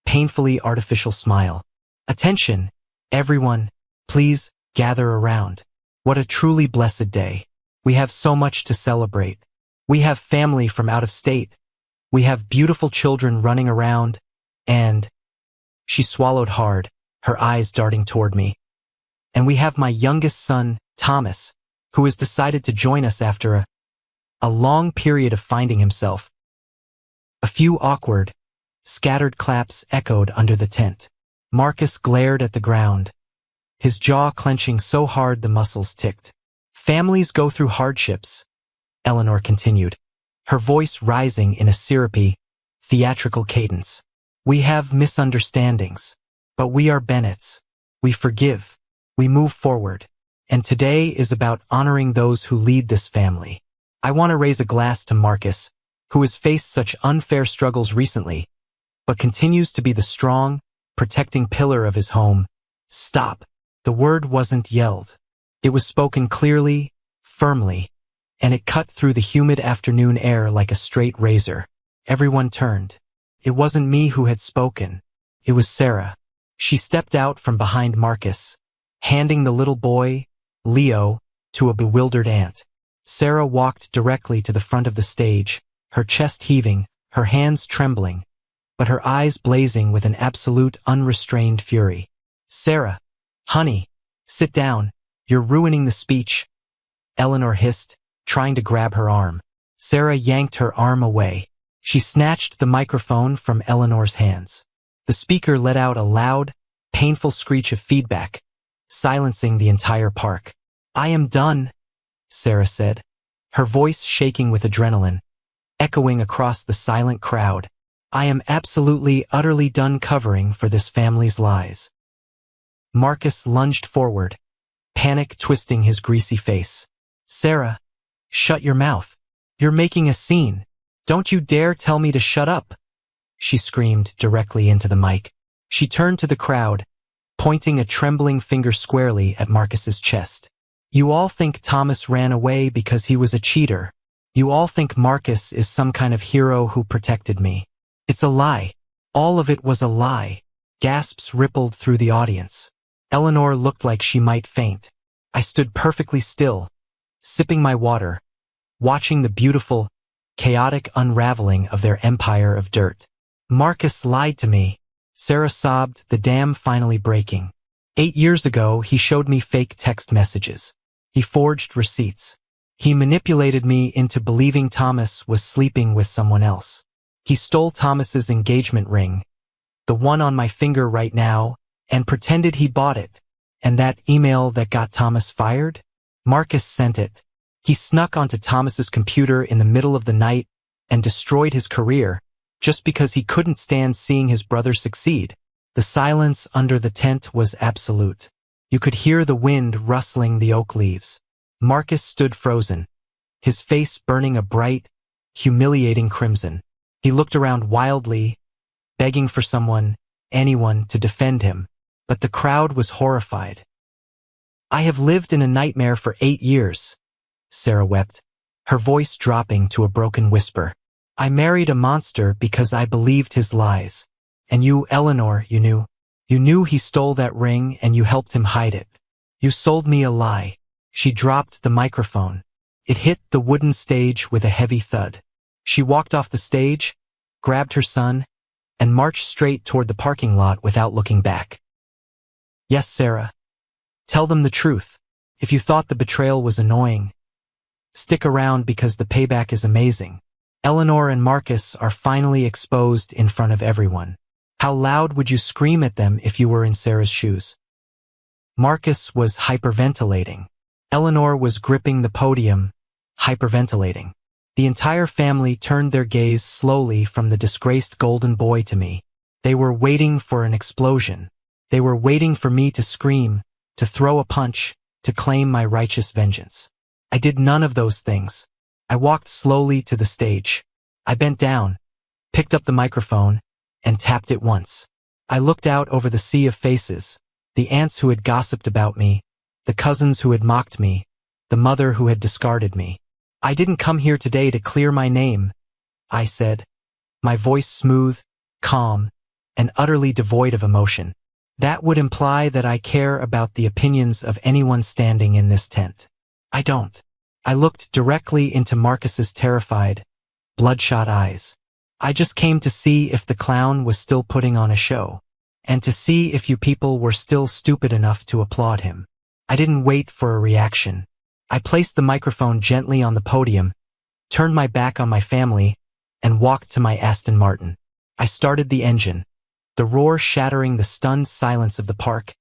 painfully artificial smile. Attention, everyone, please gather around. What a truly blessed day. We have so much to celebrate. We have family from out of state. We have beautiful children running around, and she swallowed hard, her eyes darting toward me. And we have my youngest son, Thomas, who has decided to join us after a long period of finding himself. A few awkward, scattered claps echoed under the tent. Marcus glared at the ground, his jaw clenching so hard the muscles ticked. Families go through hardships, Eleanor continued, her voice rising in a syrupy, theatrical cadence. We have misunderstandings, but we are Bennetts. We forgive, we move forward, and today is about honoring those who lead this family. I want to raise a glass to Marcus, who has faced such unfair struggles recently, but continues to be the strong, protecting pillar of his home. Stop. The word wasn't yelled. It was spoken clearly, firmly, and it cut through the humid afternoon air like a straight razor. Everyone turned. It wasn't me who had spoken. It was Sarah. She stepped out from behind Marcus, handing the little boy, Leo, to a bewildered aunt. Sarah walked directly to the front of the stage, her chest heaving, her hands trembling, but her eyes blazing with an absolute unrestrained fury. Sarah, honey, sit down. You're ruining the speech, Eleanor hissed, trying to grab her arm. Sarah yanked her arm away. She snatched the microphone from Eleanor's hands. The speaker let out a loud, painful screech of feedback, silencing the entire park. I am done, Sarah said, her voice shaking with adrenaline, echoing across the silent crowd. I am absolutely, utterly done covering for this family's lies. Marcus lunged forward, panic twisting his greasy face. Sarah, shut your mouth. You're making a scene. Don't you dare tell me to shut up, she screamed directly into the mic. She turned to the crowd, pointing a trembling finger squarely at Marcus's chest. You all think Thomas ran away because he was a cheater. You all think Marcus is some kind of hero who protected me. It's a lie. All of it was a lie. Gasps rippled through the audience. Eleanor looked like she might faint. I stood perfectly still, sipping my water, watching the beautiful, chaotic unraveling of their empire of dirt. Marcus lied to me, Sarah sobbed, the dam finally breaking. 8 years ago, he showed me fake text messages. He forged receipts. He manipulated me into believing Thomas was sleeping with someone else. He stole Thomas's engagement ring, the one on my finger right now, and pretended he bought it. And that email that got Thomas fired? Marcus sent it. He snuck onto Thomas's computer in the middle of the night and destroyed his career just because he couldn't stand seeing his brother succeed. The silence under the tent was absolute. You could hear the wind rustling the oak leaves. Marcus stood frozen, his face burning a bright, humiliating crimson. He looked around wildly, begging for someone, anyone, to defend him, but the crowd was horrified. I have lived in a nightmare for 8 years, Sarah wept, her voice dropping to a broken whisper. I married a monster because I believed his lies. And you, Eleanor, you knew. You knew he stole that ring and you helped him hide it. You sold me a lie. She dropped the microphone. It hit the wooden stage with a heavy thud. She walked off the stage, grabbed her son, and marched straight toward the parking lot without looking back. Yes, Sarah. Tell them the truth. If you thought the betrayal was annoying, stick around because the payback is amazing. Eleanor and Marcus are finally exposed in front of everyone. How loud would you scream at them if you were in Sarah's shoes? Marcus was hyperventilating. Eleanor was gripping the podium, hyperventilating. The entire family turned their gaze slowly from the disgraced golden boy to me. They were waiting for an explosion. They were waiting for me to scream, to throw a punch, to claim my righteous vengeance. I did none of those things. I walked slowly to the stage. I bent down, picked up the microphone, and tapped it once. I looked out over the sea of faces, the aunts who had gossiped about me, the cousins who had mocked me, the mother who had discarded me. I didn't come here today to clear my name, I said, my voice smooth, calm, and utterly devoid of emotion. That would imply that I care about the opinions of anyone standing in this tent. I don't. I looked directly into Marcus's terrified, bloodshot eyes. I just came to see if the clown was still putting on a show, and to see if you people were still stupid enough to applaud him. I didn't wait for a reaction. I placed the microphone gently on the podium, turned my back on my family, and walked to my Aston Martin. I started the engine, the roar shattering the stunned silence of the park,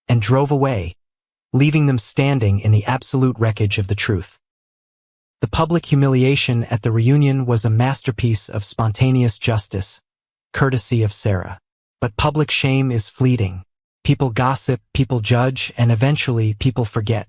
and drove away, leaving them standing in the absolute wreckage of the truth. The public humiliation at the reunion was a masterpiece of spontaneous justice, courtesy of Sarah. But public shame is fleeting. People gossip, people judge, and eventually people forget.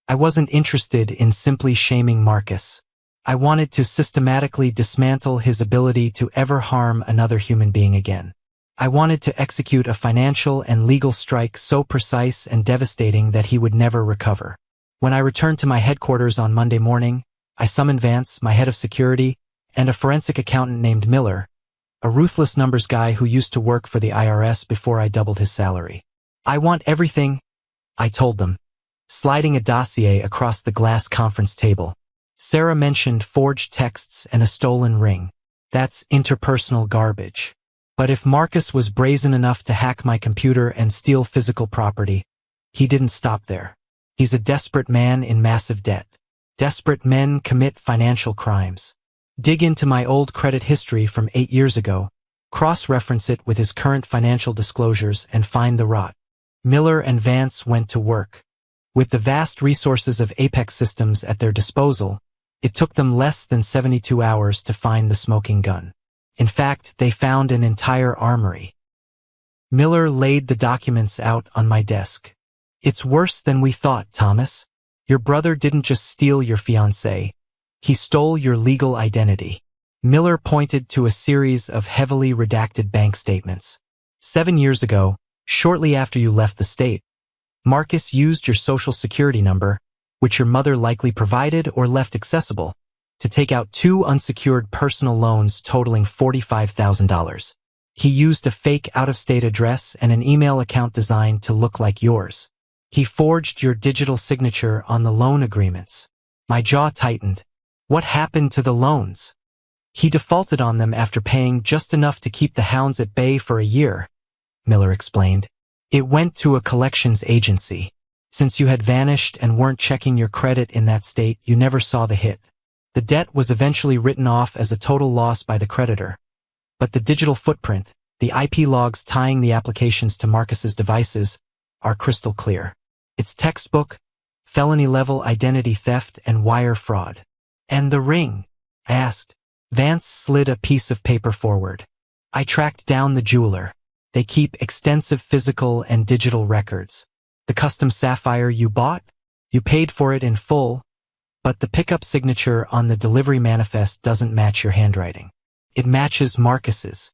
I wasn't interested in simply shaming Marcus. I wanted to systematically dismantle his ability to ever harm another human being again. I wanted to execute a financial and legal strike so precise and devastating that he would never recover. When I returned to my headquarters on Monday morning, I summoned Vance, my head of security, and a forensic accountant named Miller, a ruthless numbers guy who used to work for the IRS before I doubled his salary. I want everything, I told them, sliding a dossier across the glass conference table. Sarah mentioned forged texts and a stolen ring. That's interpersonal garbage. But if Marcus was brazen enough to hack my computer and steal physical property, he didn't stop there. He's a desperate man in massive debt. Desperate men commit financial crimes. Dig into my old credit history from 8 years ago, cross-reference it with his current financial disclosures, and find the rot. Miller and Vance went to work. With the vast resources of Apex Systems at their disposal, it took them less than 72 hours to find the smoking gun. In fact, they found an entire armory. Miller laid the documents out on my desk. It's worse than we thought, Thomas. Your brother didn't just steal your fiancée. He stole your legal identity. Miller pointed to a series of heavily redacted bank statements. 7 years ago, shortly after you left the state, Marcus used your social security number, which your mother likely provided or left accessible, to take out 2 unsecured personal loans totaling $45,000. He used a fake out-of-state address and an email account designed to look like yours. He forged your digital signature on the loan agreements. My jaw tightened. What happened to the loans? He defaulted on them after paying just enough to keep the hounds at bay for a year, Miller explained. It went to a collections agency. Since you had vanished and weren't checking your credit in that state, you never saw the hit. The debt was eventually written off as a total loss by the creditor. But the digital footprint, the IP logs tying the applications to Marcus's devices, are crystal clear. It's textbook, felony-level identity theft and wire fraud. And the ring? I asked. Vance slid a piece of paper forward. I tracked down the jeweler. They keep extensive physical and digital records. The custom sapphire you bought? You paid for it in full, but the pickup signature on the delivery manifest doesn't match your handwriting. It matches Marcus's.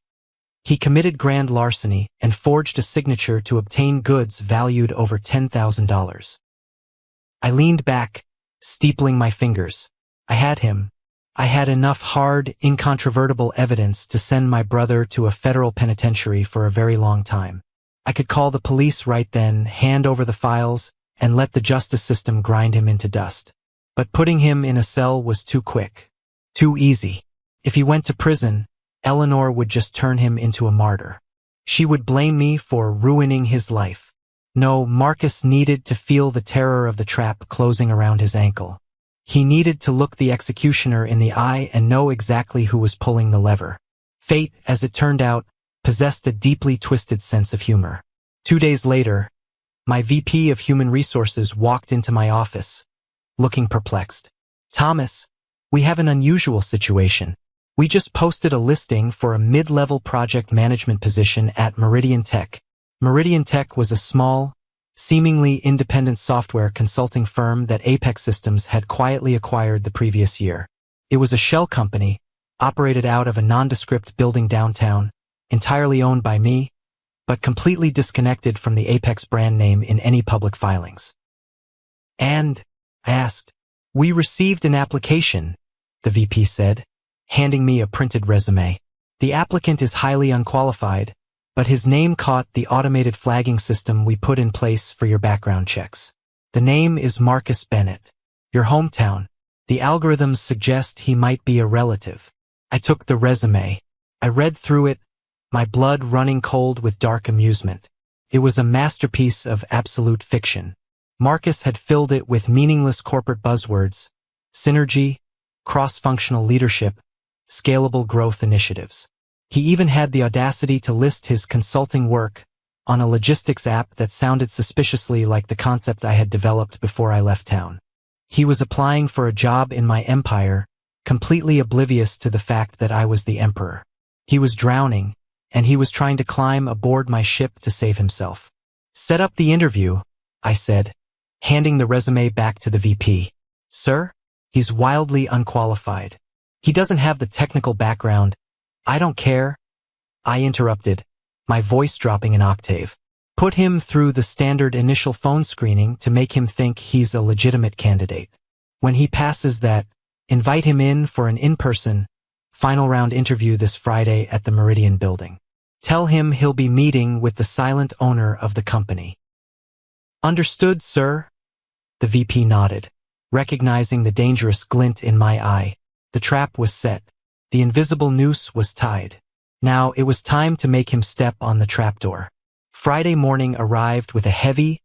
He committed grand larceny and forged a signature to obtain goods valued over $10,000. I leaned back, steepling my fingers. I had him, I had enough hard, incontrovertible evidence to send my brother to a federal penitentiary for a very long time. I could call the police right then, hand over the files, and let the justice system grind him into dust. But putting him in a cell was too quick. Too easy. If he went to prison, Eleanor would just turn him into a martyr. She would blame me for ruining his life. No, Marcus needed to feel the terror of the trap closing around his ankle. He needed to look the executioner in the eye and know exactly who was pulling the lever. Fate, as it turned out, possessed a deeply twisted sense of humor. 2 days later, my VP of Human Resources walked into my office, looking perplexed. "Thomas, we have an unusual situation. We just posted a listing for a mid-level project management position at Meridian Tech." Meridian Tech was a small, seemingly independent software consulting firm that Apex Systems had quietly acquired the previous year. It was a shell company, operated out of a nondescript building downtown, entirely owned by me, but completely disconnected from the Apex brand name in any public filings. "And," I asked. "We received an application," the VP said, handing me a printed resume. "The applicant is highly unqualified, but his name caught the automated flagging system we put in place for your background checks. The name is Marcus Bennett. Your hometown. The algorithms suggest he might be a relative." I took the resume. I read through it, my blood running cold with dark amusement. It was a masterpiece of absolute fiction. Marcus had filled it with meaningless corporate buzzwords: synergy, cross-functional leadership, scalable growth initiatives. He even had the audacity to list his consulting work on a logistics app that sounded suspiciously like the concept I had developed before I left town. He was applying for a job in my empire, completely oblivious to the fact that I was the emperor. He was drowning, and he was trying to climb aboard my ship to save himself. "Set up the interview," I said, handing the resume back to the VP. "Sir? He's wildly unqualified. He doesn't have the technical background." "I don't care," I interrupted, my voice dropping an octave. "Put him through the standard initial phone screening to make him think he's a legitimate candidate. When he passes that, invite him in for an in-person, final round interview this Friday at the Meridian building. Tell him he'll be meeting with the silent owner of the company." "Understood, sir." The VP nodded, recognizing the dangerous glint in my eye. The trap was set. The invisible noose was tied. Now it was time to make him step on the trapdoor. Friday morning arrived with a heavy,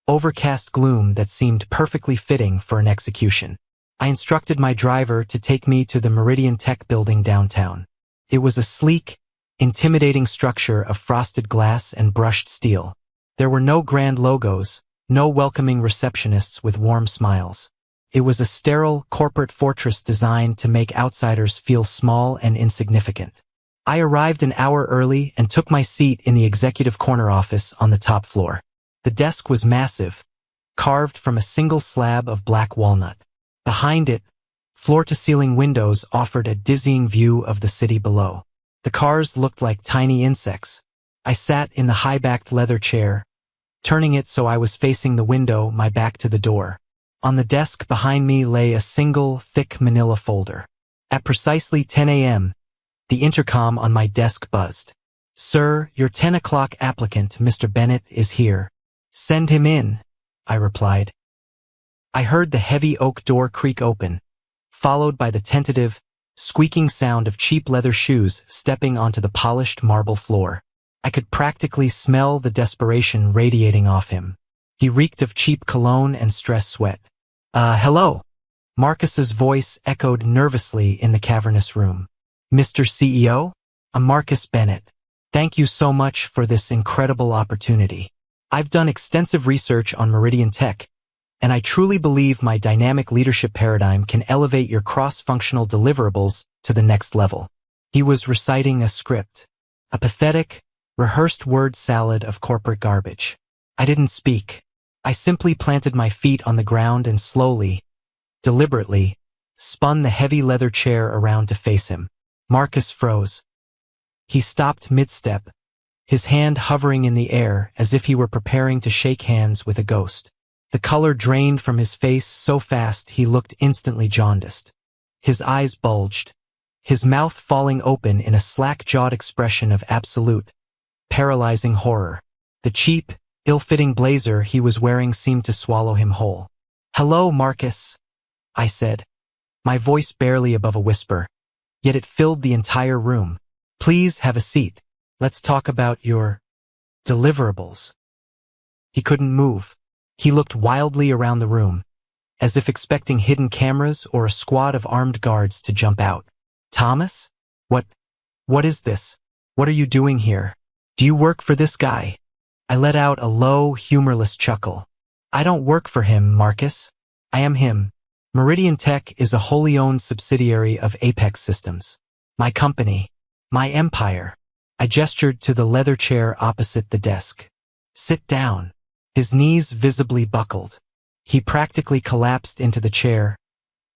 overcast gloom that seemed perfectly fitting for an execution. I instructed my driver to take me to the Meridian Tech building downtown. It was a sleek, intimidating structure of frosted glass and brushed steel. There were no grand logos, no welcoming receptionists with warm smiles. It was a sterile, corporate fortress designed to make outsiders feel small and insignificant. I arrived an hour early and took my seat in the executive corner office on the top floor. The desk was massive, carved from a single slab of black walnut. Behind it, floor-to-ceiling windows offered a dizzying view of the city below. The cars looked like tiny insects. I sat in the high-backed leather chair, turning it so I was facing the window, my back to the door. On the desk behind me lay a single, thick manila folder. At precisely 10 a.m., the intercom on my desk buzzed. "Sir, your 10 o'clock applicant, Mr. Bennett, is here. Send him in," I replied. I heard the heavy oak door creak open, followed by the tentative, squeaking sound of cheap leather shoes stepping onto the polished marble floor. I could practically smell the desperation radiating off him. He reeked of cheap cologne and stress sweat. Hello." Marcus's voice echoed nervously in the cavernous room. "Mr. CEO? I'm Marcus Bennett. Thank you so much for this incredible opportunity. I've done extensive research on Meridian Tech, and I truly believe my dynamic leadership paradigm can elevate your cross-functional deliverables to the next level." He was reciting a script, a pathetic, rehearsed word salad of corporate garbage. I didn't speak. I simply planted my feet on the ground and slowly, deliberately, spun the heavy leather chair around to face him. Marcus froze. He stopped mid-step, his hand hovering in the air as if he were preparing to shake hands with a ghost. The color drained from his face so fast he looked instantly jaundiced. His eyes bulged, his mouth falling open in a slack-jawed expression of absolute, paralyzing horror. The cheap, ill-fitting blazer he was wearing seemed to swallow him whole. "Hello, Marcus," I said, my voice barely above a whisper, yet it filled the entire room. "Please have a seat. Let's talk about your deliverables." He couldn't move. He looked wildly around the room, as if expecting hidden cameras or a squad of armed guards to jump out. "Thomas? What is this? What are you doing here? Do you work for this guy?" I let out a low, humorless chuckle. "I don't work for him, Marcus. I am him. Meridian Tech is a wholly owned subsidiary of Apex Systems. My company. My empire." I gestured to the leather chair opposite the desk. "Sit down." His knees visibly buckled. He practically collapsed into the chair,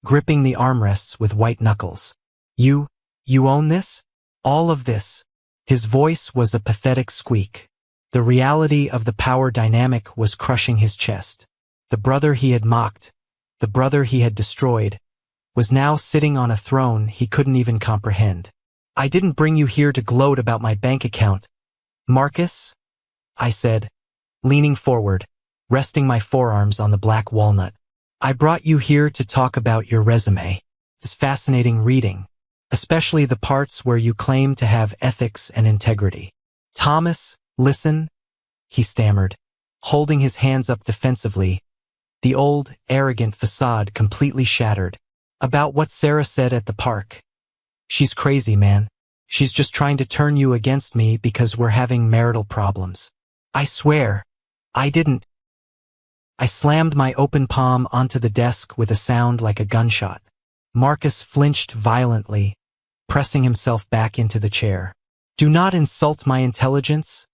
gripping the armrests with white knuckles. You own this? All of this?" His voice was a pathetic squeak. The reality of the power dynamic was crushing his chest. The brother he had mocked, the brother he had destroyed, was now sitting on a throne he couldn't even comprehend. "I didn't bring you here to gloat about my bank account, Marcus," I said, leaning forward, resting my forearms on the black walnut. "I brought you here to talk about your resume. It's fascinating reading, especially the parts where you claim to have ethics and integrity." "Thomas, listen," he stammered, holding his hands up defensively, the old, arrogant facade completely shattered. "About what Sarah said at the park. She's crazy, man. She's just trying to turn you against me because we're having marital problems. I swear, I didn't." I slammed my open palm onto the desk with a sound like a gunshot. Marcus flinched violently, pressing himself back into the chair. "Do not insult my intelligence,"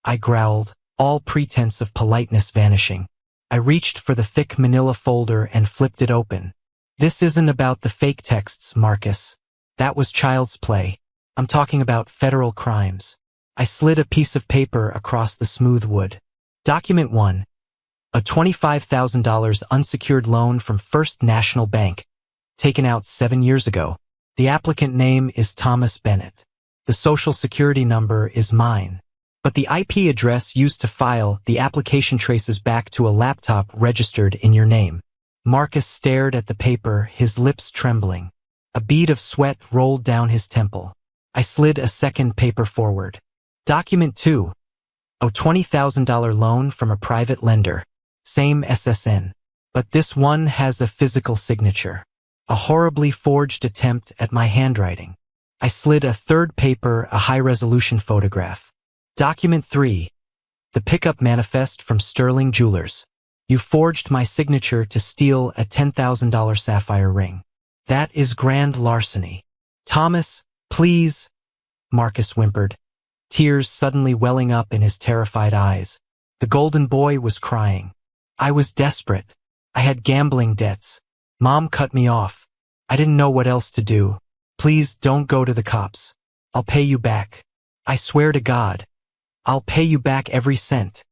I growled, all pretense of politeness vanishing. I reached for the thick manila folder and flipped it open. "This isn't about the fake texts, Marcus. That was child's play. I'm talking about federal crimes." I slid a piece of paper across the smooth wood. "Document 1. A $25,000 unsecured loan from First National Bank, taken out 7 years ago. The applicant name is Thomas Bennett. The social security number is mine. But the IP address used to file the application traces back to a laptop registered in your name." Marcus stared at the paper, his lips trembling. A bead of sweat rolled down his temple. I slid a second paper forward. "Document 2. A $20,000 loan from a private lender. Same SSN. But this one has a physical signature. A horribly forged attempt at my handwriting." I slid a third paper, a high-resolution photograph. "Document 3. The pickup manifest from Sterling Jewelers. You forged my signature to steal a $10,000 sapphire ring. That is grand larceny." "Thomas, please," Marcus whimpered, tears suddenly welling up in his terrified eyes. The golden boy was crying. "I was desperate. I had gambling debts. Mom cut me off. I didn't know what else to do. Please don't go to the cops. I'll pay you back. I swear to God. I'll pay you back every cent."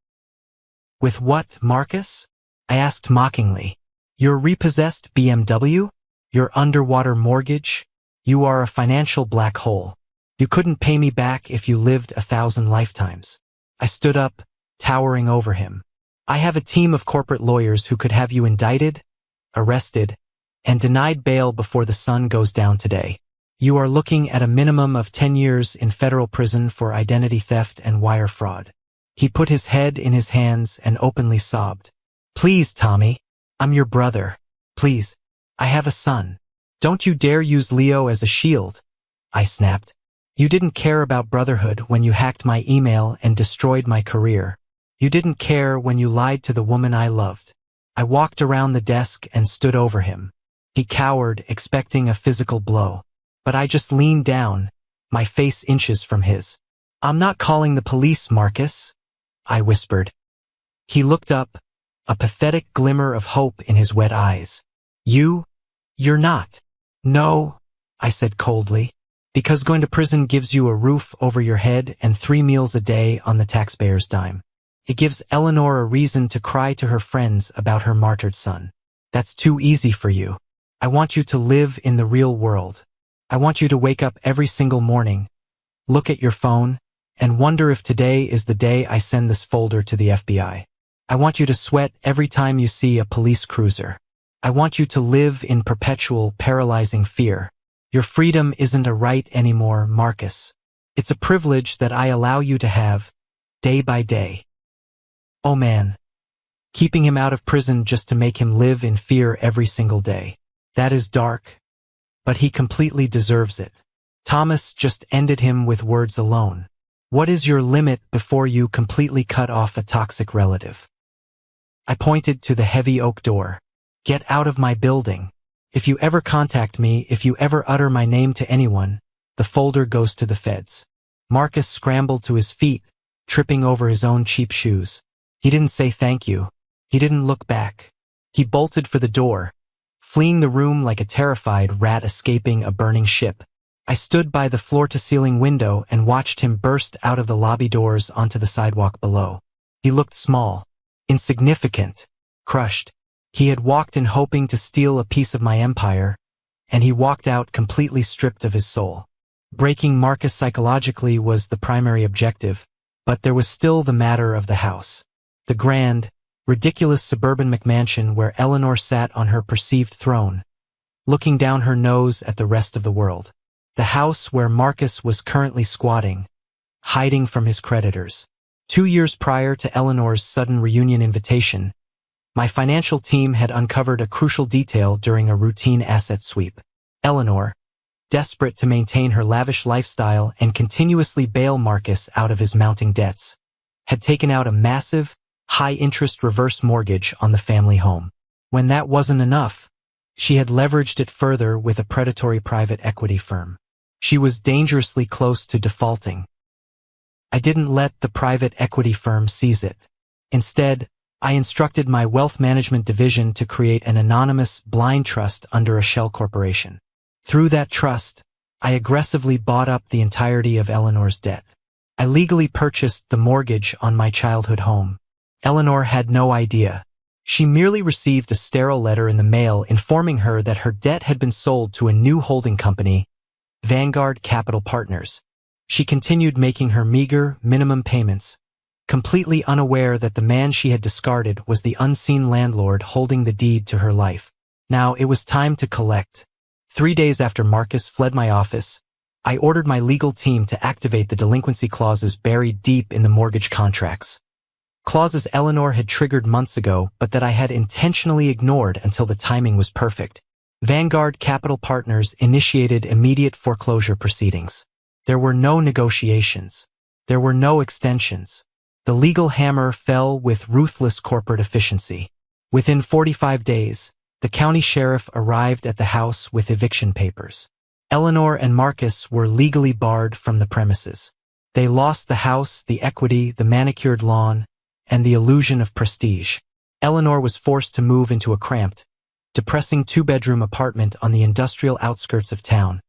"With what, Marcus?" I asked mockingly. "Your repossessed BMW? Your underwater mortgage? You are a financial black hole. You couldn't pay me back if you lived 1,000 lifetimes." I stood up, towering over him. "I have a team of corporate lawyers who could have you indicted, arrested, and denied bail before the sun goes down today. You are looking at a minimum of 10 years in federal prison for identity theft and wire fraud." He put his head in his hands and openly sobbed. "Please, Tommy. I'm your brother. Please. I have a son. Don't you dare use Leo as a shield," I snapped. "You didn't care about brotherhood when you hacked my email and destroyed my career. You didn't care when you lied to the woman I loved." I walked around the desk and stood over him. He cowered, expecting a physical blow. But I just leaned down, my face inches from his. "I'm not calling the police, Marcus," I whispered. He looked up, a pathetic glimmer of hope in his wet eyes. You're not." "No," I said coldly, "because going to prison gives you a roof over your head and 3 meals a day on the taxpayer's dime. It gives Eleanor a reason to cry to her friends about her martyred son. That's too easy for you. I want you to live in the real world. I want you to wake up every single morning, look at your phone, and wonder if today is the day I send this folder to the FBI. I want you to sweat every time you see a police cruiser. I want you to live in perpetual, paralyzing fear. Your freedom isn't a right anymore, Marcus. It's a privilege that I allow you to have, day by day. Oh man. Keeping him out of prison just to make him live in fear every single day. That is dark. But he completely deserves it. Thomas just ended him with words alone. What is your limit before you completely cut off a toxic relative? I pointed to the heavy oak door. Get out of my building. If you ever contact me, if you ever utter my name to anyone, the folder goes to the feds. Marcus scrambled to his feet, tripping over his own cheap shoes. He didn't say thank you. He didn't look back. He bolted for the door, fleeing the room like a terrified rat escaping a burning ship. I stood by the floor-to-ceiling window and watched him burst out of the lobby doors onto the sidewalk below. He looked small, insignificant, crushed. He had walked in hoping to steal a piece of my empire, and he walked out completely stripped of his soul. Breaking Marcus psychologically was the primary objective, but there was still the matter of the house. The grand, ridiculous suburban McMansion where Eleanor sat on her perceived throne, looking down her nose at the rest of the world. The house where Marcus was currently squatting, hiding from his creditors. 2 years prior to Eleanor's sudden reunion invitation, my financial team had uncovered a crucial detail during a routine asset sweep. Eleanor, desperate to maintain her lavish lifestyle and continuously bail Marcus out of his mounting debts, had taken out a massive, high-interest reverse mortgage on the family home. When that wasn't enough, she had leveraged it further with a predatory private equity firm. She was dangerously close to defaulting. I didn't let the private equity firm seize it. Instead, I instructed my wealth management division to create an anonymous, blind trust under a shell corporation. Through that trust, I aggressively bought up the entirety of Eleanor's debt. I legally purchased the mortgage on my childhood home. Eleanor had no idea. She merely received a sterile letter in the mail informing her that her debt had been sold to a new holding company, Vanguard Capital Partners. She continued making her meager, minimum payments, completely unaware that the man she had discarded was the unseen landlord holding the deed to her life. Now it was time to collect. 3 days after Marcus fled my office, I ordered my legal team to activate the delinquency clauses buried deep in the mortgage contracts. Clauses Eleanor had triggered months ago, but that I had intentionally ignored until the timing was perfect. Vanguard Capital Partners initiated immediate foreclosure proceedings. There were no negotiations. There were no extensions. The legal hammer fell with ruthless corporate efficiency. Within 45 days, the county sheriff arrived at the house with eviction papers. Eleanor and Marcus were legally barred from the premises. They lost the house, the equity, the manicured lawn, and the illusion of prestige. Eleanor was forced to move into a cramped, depressing 2-bedroom apartment on the industrial outskirts of town,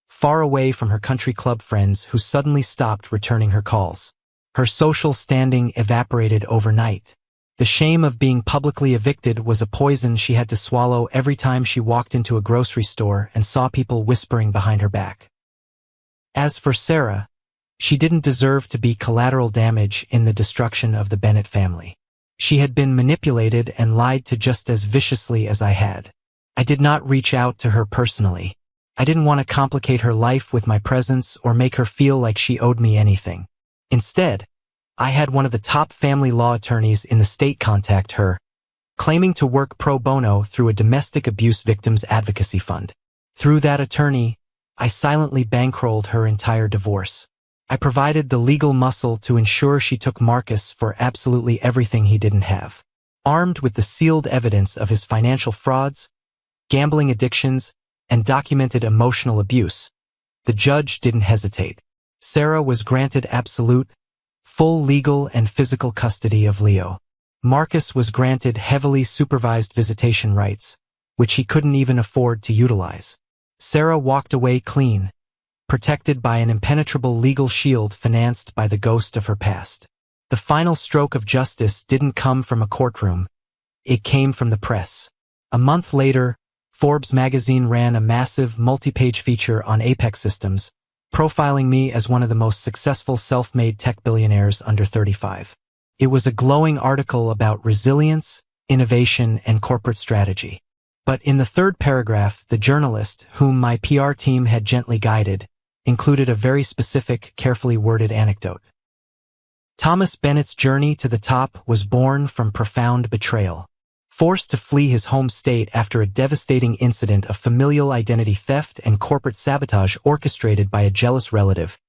far away from her country club friends who suddenly stopped returning her calls. Her social standing evaporated overnight. The shame of being publicly evicted was a poison she had to swallow every time she walked into a grocery store and saw people whispering behind her back. As for Sarah, she didn't deserve to be collateral damage in the destruction of the Bennett family. She had been manipulated and lied to just as viciously as I had. I did not reach out to her personally. I didn't want to complicate her life with my presence or make her feel like she owed me anything. Instead, I had one of the top family law attorneys in the state contact her, claiming to work pro bono through a domestic abuse victims advocacy fund. Through that attorney, I silently bankrolled her entire divorce. I provided the legal muscle to ensure she took Marcus for absolutely everything he didn't have. Armed with the sealed evidence of his financial frauds, gambling addictions, and documented emotional abuse, the judge didn't hesitate. Sarah was granted absolute, full legal and physical custody of Leo. Marcus was granted heavily supervised visitation rights, which he couldn't even afford to utilize. Sarah walked away clean, protected by an impenetrable legal shield financed by the ghost of her past. The final stroke of justice didn't come from a courtroom. It came from the press. A month later, Forbes magazine ran a massive multi-page feature on Apex Systems, profiling me as one of the most successful self-made tech billionaires under 35. It was a glowing article about resilience, innovation, and corporate strategy. But in the third paragraph, the journalist, whom my PR team had gently guided, included a very specific, carefully worded anecdote. Thomas Bennett's journey to the top was born from profound betrayal. Forced to flee his home state after a devastating incident of familial identity theft and corporate sabotage orchestrated by a jealous relative,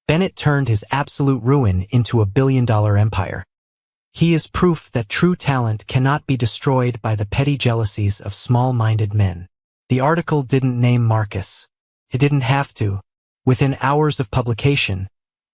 Bennett turned his absolute ruin into a billion-dollar empire. He is proof that true talent cannot be destroyed by the petty jealousies of small-minded men. The article didn't name Marcus. It didn't have to. Within hours of publication,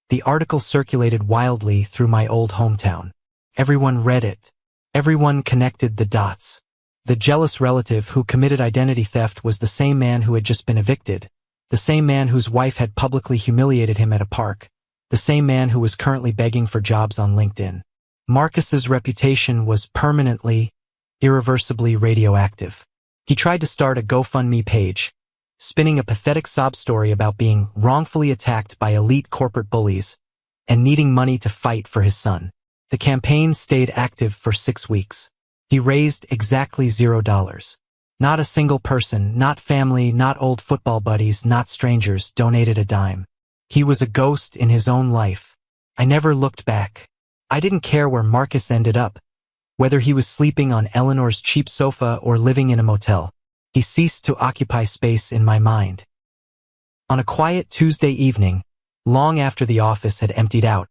the article circulated wildly through my old hometown. Everyone read it. Everyone connected the dots. The jealous relative who committed identity theft was the same man who had just been evicted, the same man whose wife had publicly humiliated him at a park, the same man who was currently begging for jobs on LinkedIn. Marcus's reputation was permanently, irreversibly radioactive. He tried to start a GoFundMe page, spinning a pathetic sob story about being wrongfully attacked by elite corporate bullies and needing money to fight for his son. The campaign stayed active for 6 weeks. He raised exactly $0. Not a single person, not family, not old football buddies, not strangers, donated a dime. He was a ghost in his own life. I never looked back. I didn't care where Marcus ended up, whether he was sleeping on Eleanor's cheap sofa or living in a motel. He ceased to occupy space in my mind. On a quiet Tuesday evening, long after the office had emptied out,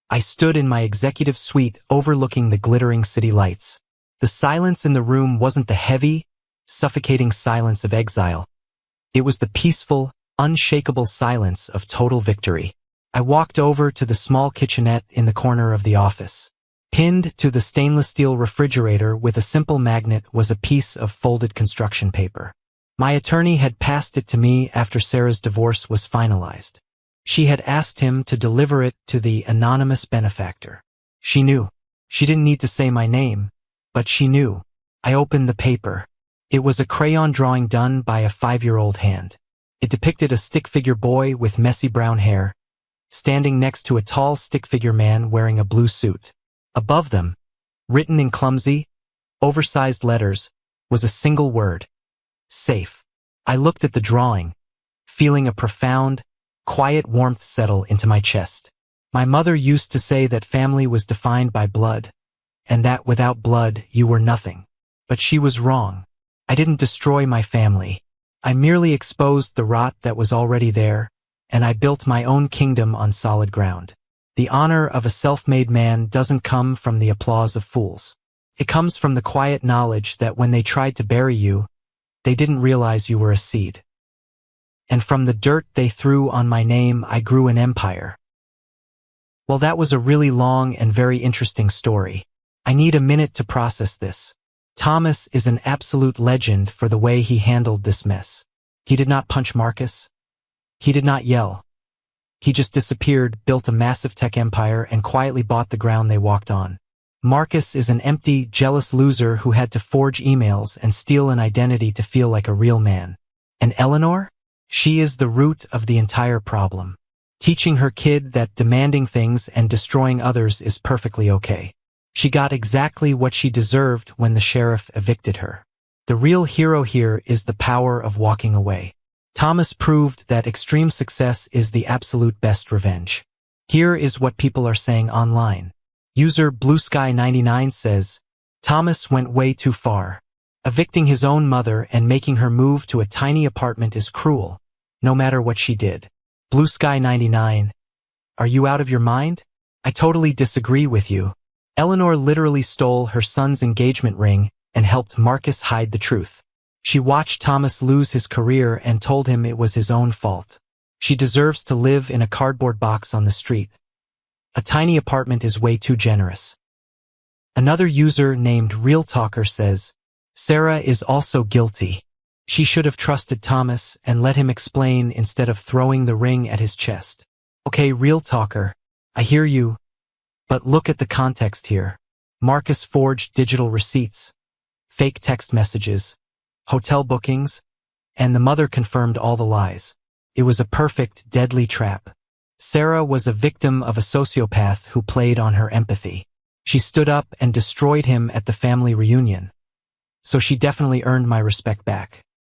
I stood in my executive suite overlooking the glittering city lights. The silence in the room wasn't the heavy, suffocating silence of exile. It was the peaceful, unshakable silence of total victory. I walked over to the small kitchenette in the corner of the office. Pinned to the stainless steel refrigerator with a simple magnet was a piece of folded construction paper. My attorney had passed it to me after Sarah's divorce was finalized. She had asked him to deliver it to the anonymous benefactor. She knew. She didn't need to say my name, but she knew. I opened the paper. It was a crayon drawing done by a 5-year-old hand. It depicted a stick figure boy with messy brown hair, standing next to a tall stick figure man wearing a blue suit. Above them, written in clumsy, oversized letters, was a single word: safe. I looked at the drawing, feeling a profound, quiet warmth settle into my chest. My mother used to say that family was defined by blood, and that without blood you were nothing. But she was wrong. I didn't destroy my family. I merely exposed the rot that was already there, and I built my own kingdom on solid ground. The honor of a self-made man doesn't come from the applause of fools. It comes from the quiet knowledge that when they tried to bury you, they didn't realize you were a seed. And from the dirt they threw on my name, I grew an empire. Well, that was a really long and very interesting story. I need a minute to process this. Thomas is an absolute legend for the way he handled this mess. He did not punch Marcus. He did not yell. He just disappeared, built a massive tech empire, and quietly bought the ground they walked on. Marcus is an empty, jealous loser who had to forge emails and steal an identity to feel like a real man. And Eleanor? She is the root of the entire problem, teaching her kid that demanding things and destroying others is perfectly okay. She got exactly what she deserved when the sheriff evicted her. The real hero here is the power of walking away. Thomas proved that extreme success is the absolute best revenge. Here is what people are saying online. User BlueSky99 says, Thomas went way too far. Evicting his own mother and making her move to a tiny apartment is cruel, no matter what she did. BlueSky99, are you out of your mind? I totally disagree with you. Eleanor literally stole her son's engagement ring and helped Marcus hide the truth. She watched Thomas lose his career and told him it was his own fault. She deserves to live in a cardboard box on the street. A tiny apartment is way too generous. Another user named RealTalker says, Sarah is also guilty. She should have trusted Thomas and let him explain instead of throwing the ring at his chest. Okay, RealTalker, I hear you, but look at the context here. Marcus forged digital receipts, fake text messages, hotel bookings, and the mother confirmed all the lies. It was a perfect, deadly trap. Sarah was a victim of a sociopath who played on her empathy. She stood up and destroyed him at the family reunion. So she definitely earned my respect back.